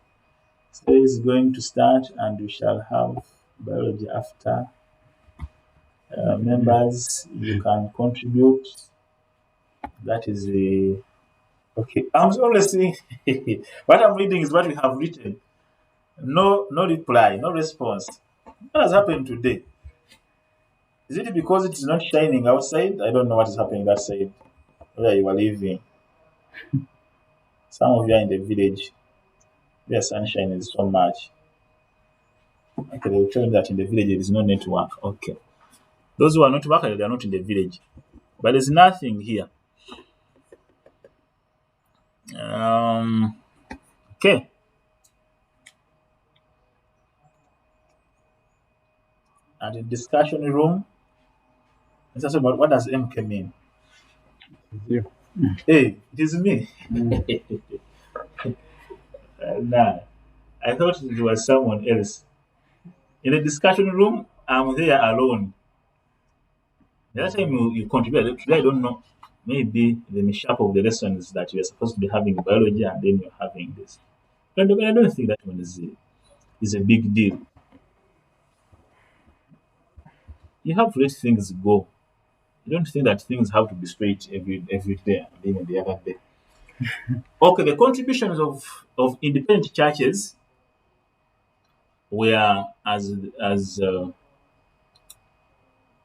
Today is going to start, and we shall have biology after. Members, you can contribute. That is the okay. I'm only saying what I'm reading is what we have written. No reply, no response. What has happened today? Is it because it is not shining outside? I don't know what is happening that side where you are living. Some of you are in the village where sunshine is so much. Okay, they will tell you that in the village there is no network. Okay. Those who are not working, they are not in the village. But there's nothing here. Okay. And the discussion room, it's also about what does MK mean? You. Hey, it is me. Nah, I thought it was someone else. In the discussion room, I'm there alone. The other time you contribute, today I don't know. Maybe the mishap of the lessons that you're supposed to be having in biology and then you're having this. But I don't think that one is a big deal. You have to let things go. You don't think that things have to be straight every day and even the other day. Okay, the contributions of independent churches were as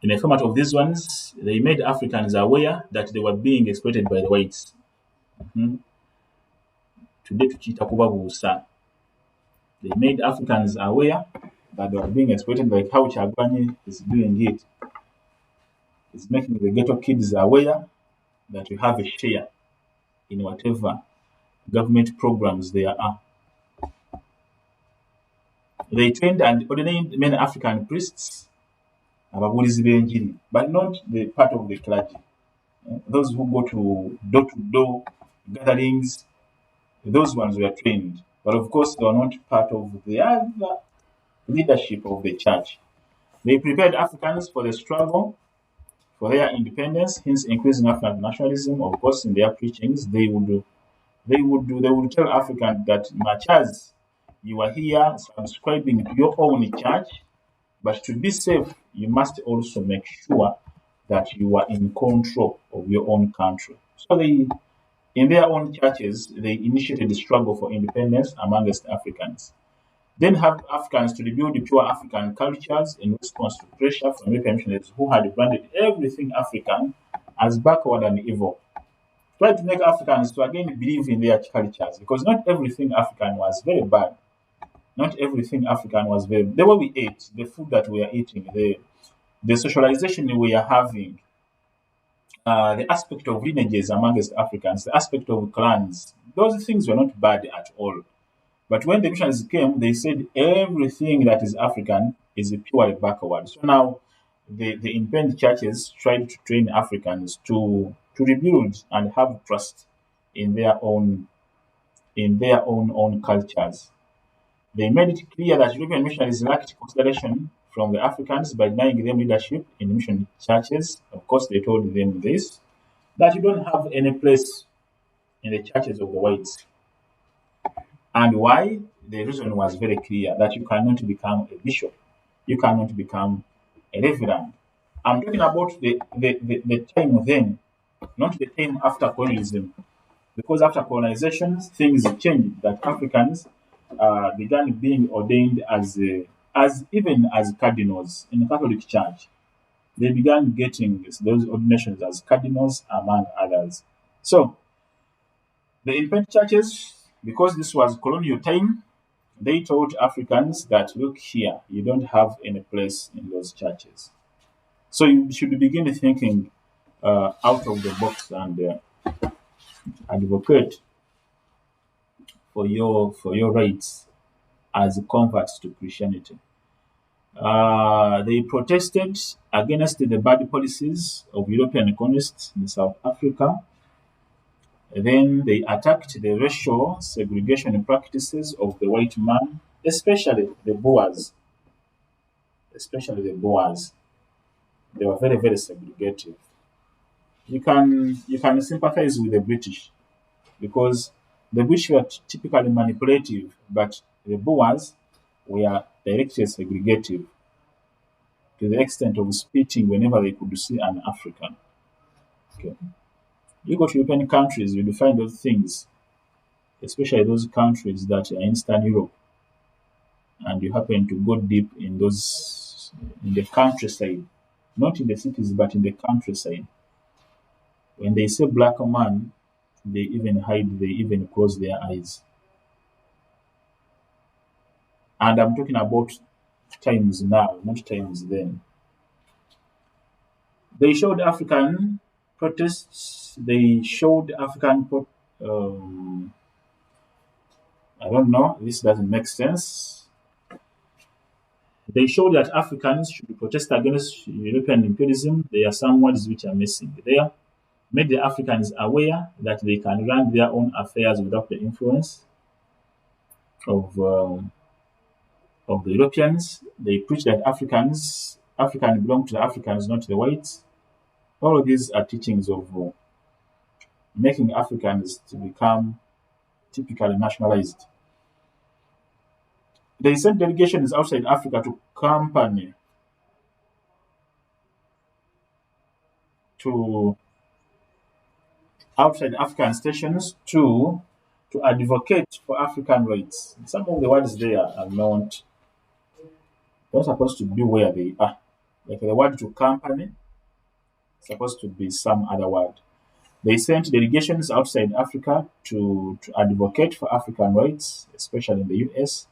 in the format of these ones, they made Africans aware that they were being exploited by the whites. Mhm. Today tukiita kubabuusa. They made Africans aware that they were being exploited, like how Chagwani is doing it. It's making the ghetto kids aware that you have a share in whatever government programs there are. They trained and ordained many African priests, ababuulizi b'enjiri, but not the part of the clergy. Those who go to door gatherings, those ones were trained. But of course, they were not part of the other leadership of the church. They prepared Africans for the struggle for their independence, hence increasing African nationalism. Of course, in their preachings, they would tell Africans that much as you are here subscribing to your own church, but to be safe, you must also make sure that you are in control of your own country. So in their own churches, they initiated the struggle for independence amongst Africans. Then have Africans to rebuild the pure African cultures in response to pressure from European missionaries who had branded everything African as backward and evil. Try to make Africans to again believe in their cultures because not everything African was very bad. Not everything African was very. The way we ate, the food that we are eating, the socialization we are having, the aspect of lineages amongst Africans, the aspect of clans, those things were not bad at all. But when the missionaries came, they said everything that is African is purely backward. So now the independent churches tried to train Africans to rebuild and have trust in their own cultures. They made it clear that European missionaries lacked consideration from the Africans by denying them leadership in mission churches. Of course, they told them this that you don't have any place in the churches of the whites. And why? The reason was very clear that you cannot become a bishop, you cannot become a reverend. I'm talking about the time then, not the time after colonialism. Because after colonization, things changed. That Africans began being ordained as even as cardinals in the Catholic Church. They began getting those ordinations as cardinals, among others. So the independent churches, because this was colonial time, they told Africans that look here, you don't have any place in those churches. So you should begin thinking out of the box and advocate for your rights as converts to Christianity. They protested against the bad policies of European colonists in South Africa. Then they attacked the racial segregation practices of the white man, especially the Boers. Especially the Boers, they were very, very segregative. You can sympathize with the British because the British were typically manipulative, but the Boers were directly segregative to the extent of spitting whenever they could see an African. Okay. You go to European countries, you'll find those things, especially those countries that are in Eastern Europe, and you happen to go deep in those in the countryside, not in the cities, but in the countryside. When they say black man, they even hide, they even close their eyes. And I'm talking about times now, not times then. They showed African protests. They showed I don't know. This doesn't make sense. They showed that Africans should protest against European imperialism. There are some words which are missing there. Made the Africans aware that they can run their own affairs without the influence of the Europeans. They preach that African belong to the Africans, not the whites. All of these are teachings of making Africans to become typically nationalized. They sent delegations outside Africa to campaign to outside African stations to advocate for African rights. Some of the words there are not supposed to be where they are. Like the word to company is supposed to be some other word. They sent delegations outside Africa to advocate for African rights, especially in the US.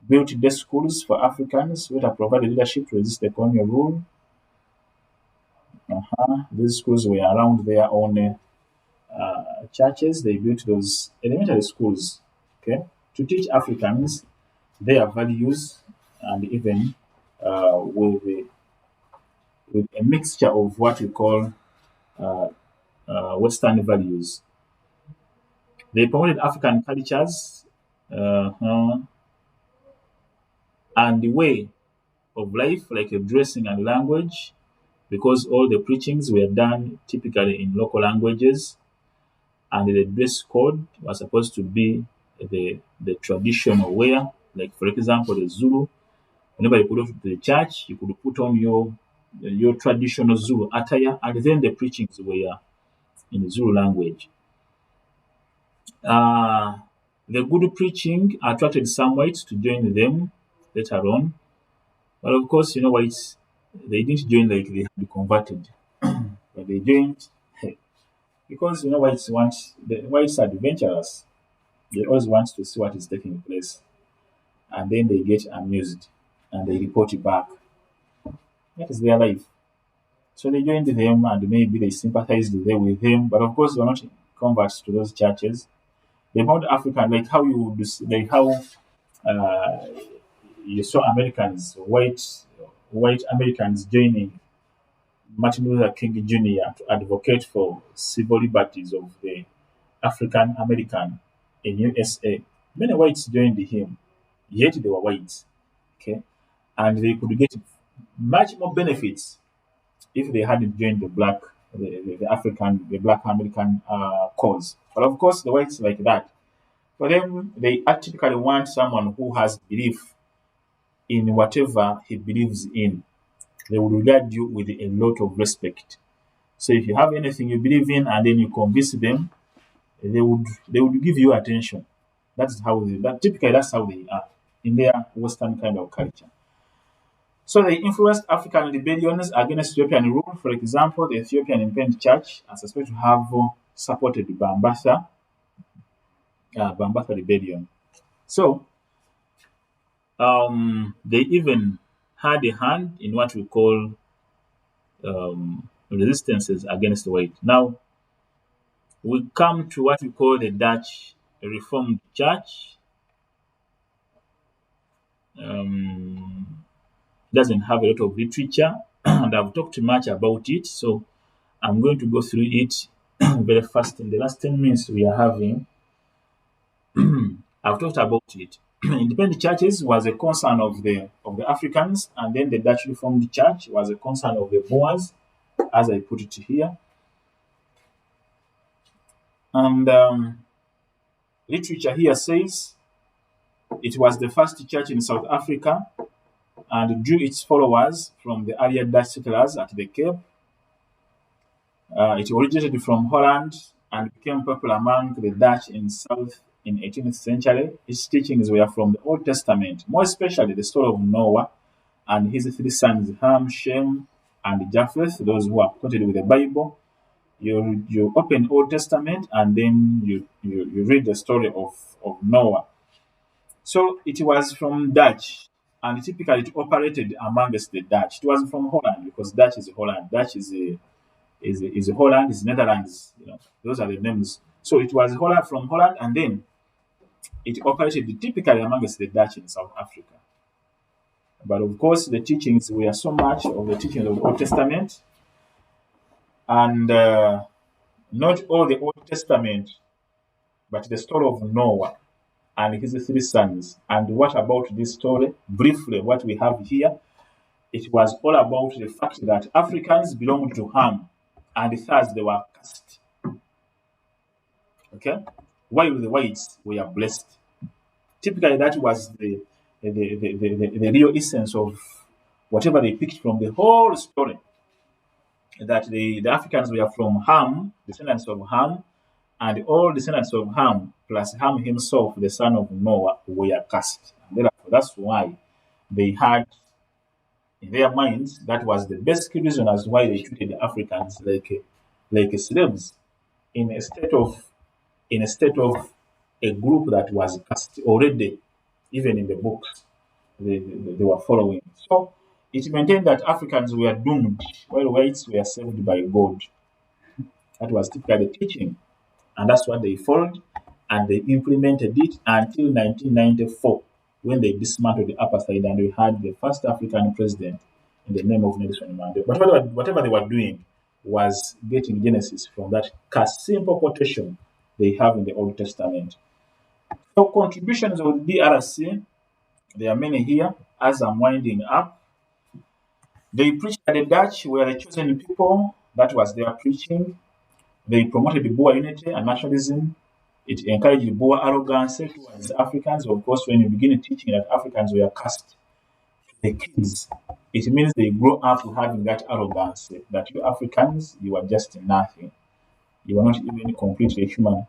Built day schools for Africans which have provided leadership to resist the colonial rule. These schools were around their own churches. They built those elementary schools, okay, to teach Africans their values and even with a mixture of what we call uh, Western values. They promoted African cultures uh, and the way of life, like dressing and language, because all the preachings were done typically in local languages, and the dress code was supposed to be the traditional wear. Like for example, the Zulu. Whenever you go to the church, you could put on your traditional Zulu attire, and then the preachings were in the Zulu language. Uh, the good preaching attracted some whites to join them later on, but of course, whites they didn't join like they had converted, but they joined because whites are adventurous. They always want to see what is taking place, and then they get amused and they report it back. That is their life. So they joined them and maybe they sympathized with them, but of course they were not converts to those churches. They found African like how you would like how uh, you saw Americans, white Americans joining Martin Luther King Jr. to advocate for civil liberties of the African American in USA. Many whites joined him, yet they were whites. Okay, and they could get much more benefits if they hadn't joined the African, the Black American cause. But of course, the whites like that. For them, they typically want someone who has belief in whatever he believes in. They would regard you with a lot of respect. So if you have anything you believe in and then you convince them, they would give you attention. That's how they are in their Western kind of culture. So they influenced African rebellions against Ethiopian rule. For example, the Ethiopian Independent Church are suspected to have supported Bambatha rebellion. So they even had a hand in what we call resistances against the white. Now we come to what we call the Dutch Reformed Church. Um, doesn't have a lot of literature, and I've talked much about it, so I'm going to go through it very fast. In the last 10 minutes we are having, I've talked about it. Independent churches was a concern of the Africans, and then the Dutch Reformed Church was a concern of the Boers, as I put it here. And literature here says it was the first church in South Africa and drew its followers from the earlier Dutch settlers at the Cape. It originated from Holland and became popular among the Dutch in South in 18th century. Its teachings were from the Old Testament, more especially the story of Noah and his three sons Ham, Shem, and Japheth, those who are quoted with the Bible. You open Old Testament and then you read the story of Noah. So it was from Dutch, and typically it operated amongst the Dutch. It was from Holland because Dutch is Holland. Dutch is Holland, is Netherlands. Those are the names. So it was Holland from Holland, and then it operated typically amongst the Dutch in South Africa. But of course, the teachings were so much of the teachings of the Old Testament, and not all the Old Testament, but the story of Noah and his three sons. And what about this story? Briefly, what we have here, it was all about the fact that Africans belonged to Ham, and thus they were cursed. Okay, while the whites were blessed. Typically, that was the real essence of whatever they picked from the whole story. That the Africans were from Ham, descendants of Ham, and all descendants of Ham, plus Ham himself, the son of Noah, were cursed. And therefore, that's why they had in their minds that was the basic reason as why they treated the Africans like slaves in a state of a group that was cast already, even in the books they were following. So it maintained that Africans were doomed while whites were saved by God. That was typically the teaching, and that's what they followed, and they implemented it until 1994 when they dismantled the apartheid and we had the first African president in the name of Nelson Mandela. But whatever they were doing was getting Genesis from that simple quotation they have in the Old Testament. So contributions of the DRC, there are many here. As I'm winding up, they preached that the Dutch were the chosen people. That was their preaching. They promoted the Boer unity and nationalism. It encouraged Boer arrogance towards Africans. Of course, when you begin teaching that Africans were cast, the kids, it means they grow up having that arrogance that you Africans, you are just nothing. You are not even completely human.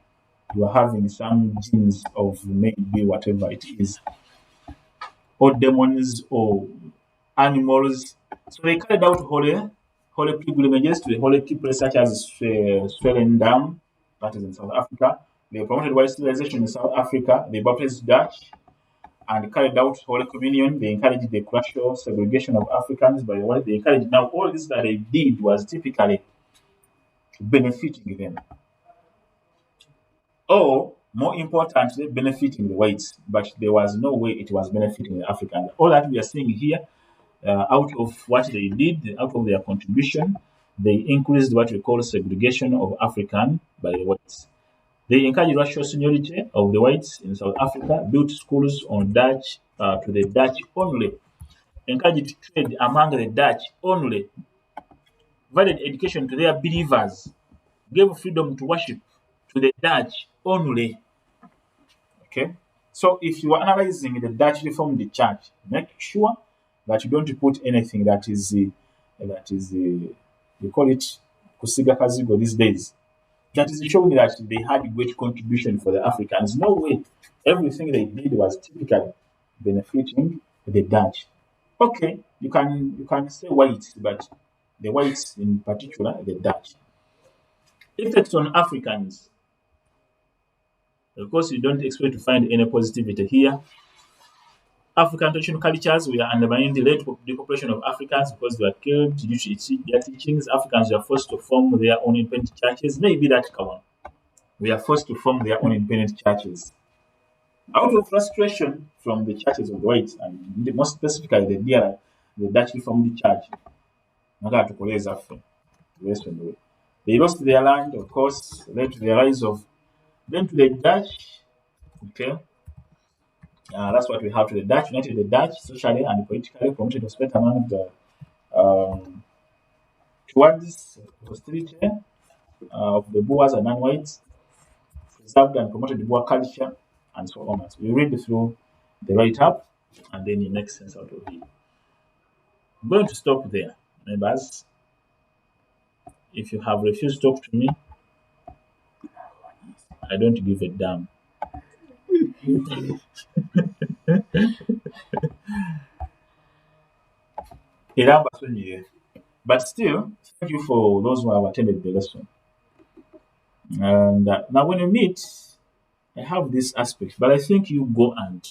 You are having some genes of maybe whatever it is, or demons or animals. So they carried out holy pilgrimages to the holy places such as Swellendam, that is in South Africa. They promoted white civilization in South Africa. They baptized Dutch and carried out Holy Communion. They encouraged the racial segregation of Africans by the way. They encouraged. Now, all this that they did was typically benefiting them, or more importantly, benefiting the whites. But there was no way it was benefiting the Africans. All that we are seeing here, out of what they did, out of their contribution, they increased what we call segregation of African by the whites. They encouraged racial seniority of the whites in South Africa, built schools on Dutch to the Dutch only, encouraged trade among the Dutch only, provided education to their believers, gave freedom to worship to the Dutch only. Okay, so if you are analyzing the Dutch Reformed Church, make sure that you don't put anything that is they call it kusiga kazigo these days. That is showing that they had great contribution for the Africans. No way. Everything they did was typically benefiting the Dutch. Okay, you can say whites, but the whites in particular, the Dutch. Effects on Africans. Of course, you don't expect to find any positivity here. African traditional cultures were undermining the late depopulation of Africans because they were killed due to their teachings. Africans were forced to form their own independent churches. Maybe that one. We are forced to form their own independent churches. Out of frustration from the churches of the whites, and most specifically the Dutch Reformed Church, they lost their land, of course, led to the rise of then to the Dutch. Okay, that's what we have to the Dutch, united the Dutch socially and politically, promoted respect among the towards hostility of the Boers and non-whites, preserved and promoted the Boer culture, and so on. So we read through the write-up, and then you make sense out of it. I'm going to stop there, members. If you have refused to talk to me, I don't give a damn. But still, thank you for those who have attended the lesson. And now, when you meet, I have this aspect, but I think you go and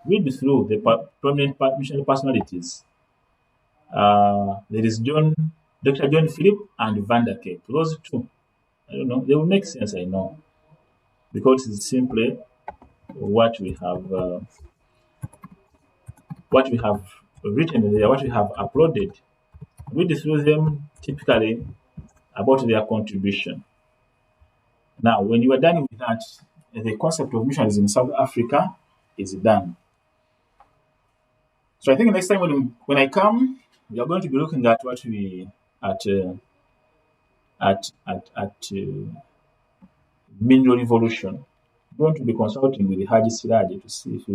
read through the prominent missionary personalities. There is Dr. John Philip and Van der Cape. Those two, I don't know, they will make sense, I know, because it's simply what we have written there, what we have uploaded. Read through them typically about their contribution. Now, when you are done with that, the concept of missions in South Africa is done. So I think next time when I come, we are going to be looking at what we at mineral revolution. We're going to be consulting with the Haji Siraji to see if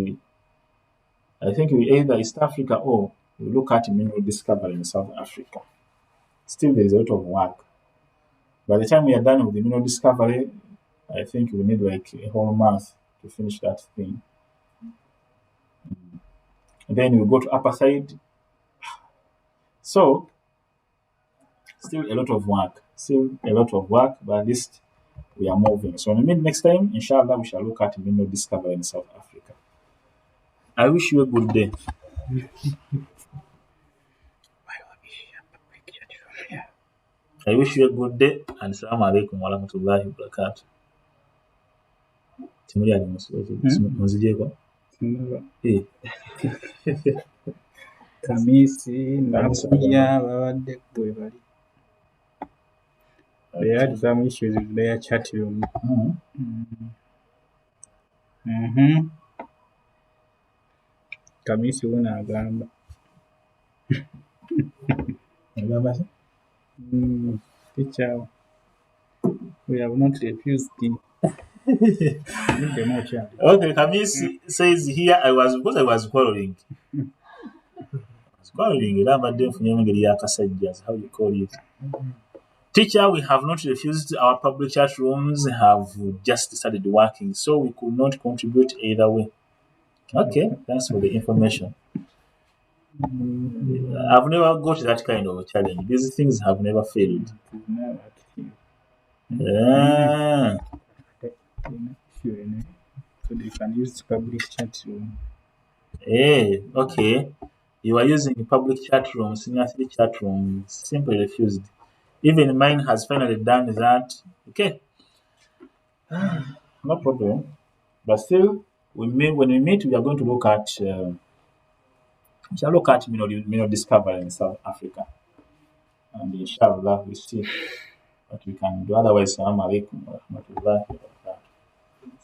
I think we either East Africa or we look at mineral discovery in South Africa. Still, there is a lot of work. By the time we are done with the mineral discovery, I think we need like a whole month to finish that thing. And then we go to apartheid. So, still a lot of work. But at least we are moving. So, when we meet next time, inshallah, we shall look at mineral discovery in South Africa. I wish you a good day. I wish you a good day and assalamu alaikum wa rahmatullahi wa barakatuh. Timuri ali muzijeko. Kamisi nakuja babadde gwe bali. They had some issues with their chat room. Kamisi una agamba. Teacher, we have not refused him. Okay, Kamisi says here I was quarreling. How you call it? Teacher, we have not refused. Our public chat rooms have just started working, so we could not contribute either way. Okay, thanks for the information. I've never got that kind of a challenge. These things have never failed. Yeah. So they can use public chat room. Hey, okay. You are using public chat rooms, senior chat rooms, simply refused. Even mine has finally done that. Okay. No problem. But still, when we meet, we are going to look at mineral discovery in South Africa. And inshallah, we see what we can do. Otherwise, assalamu alaikum wa rahmatullahi wa barakatuh.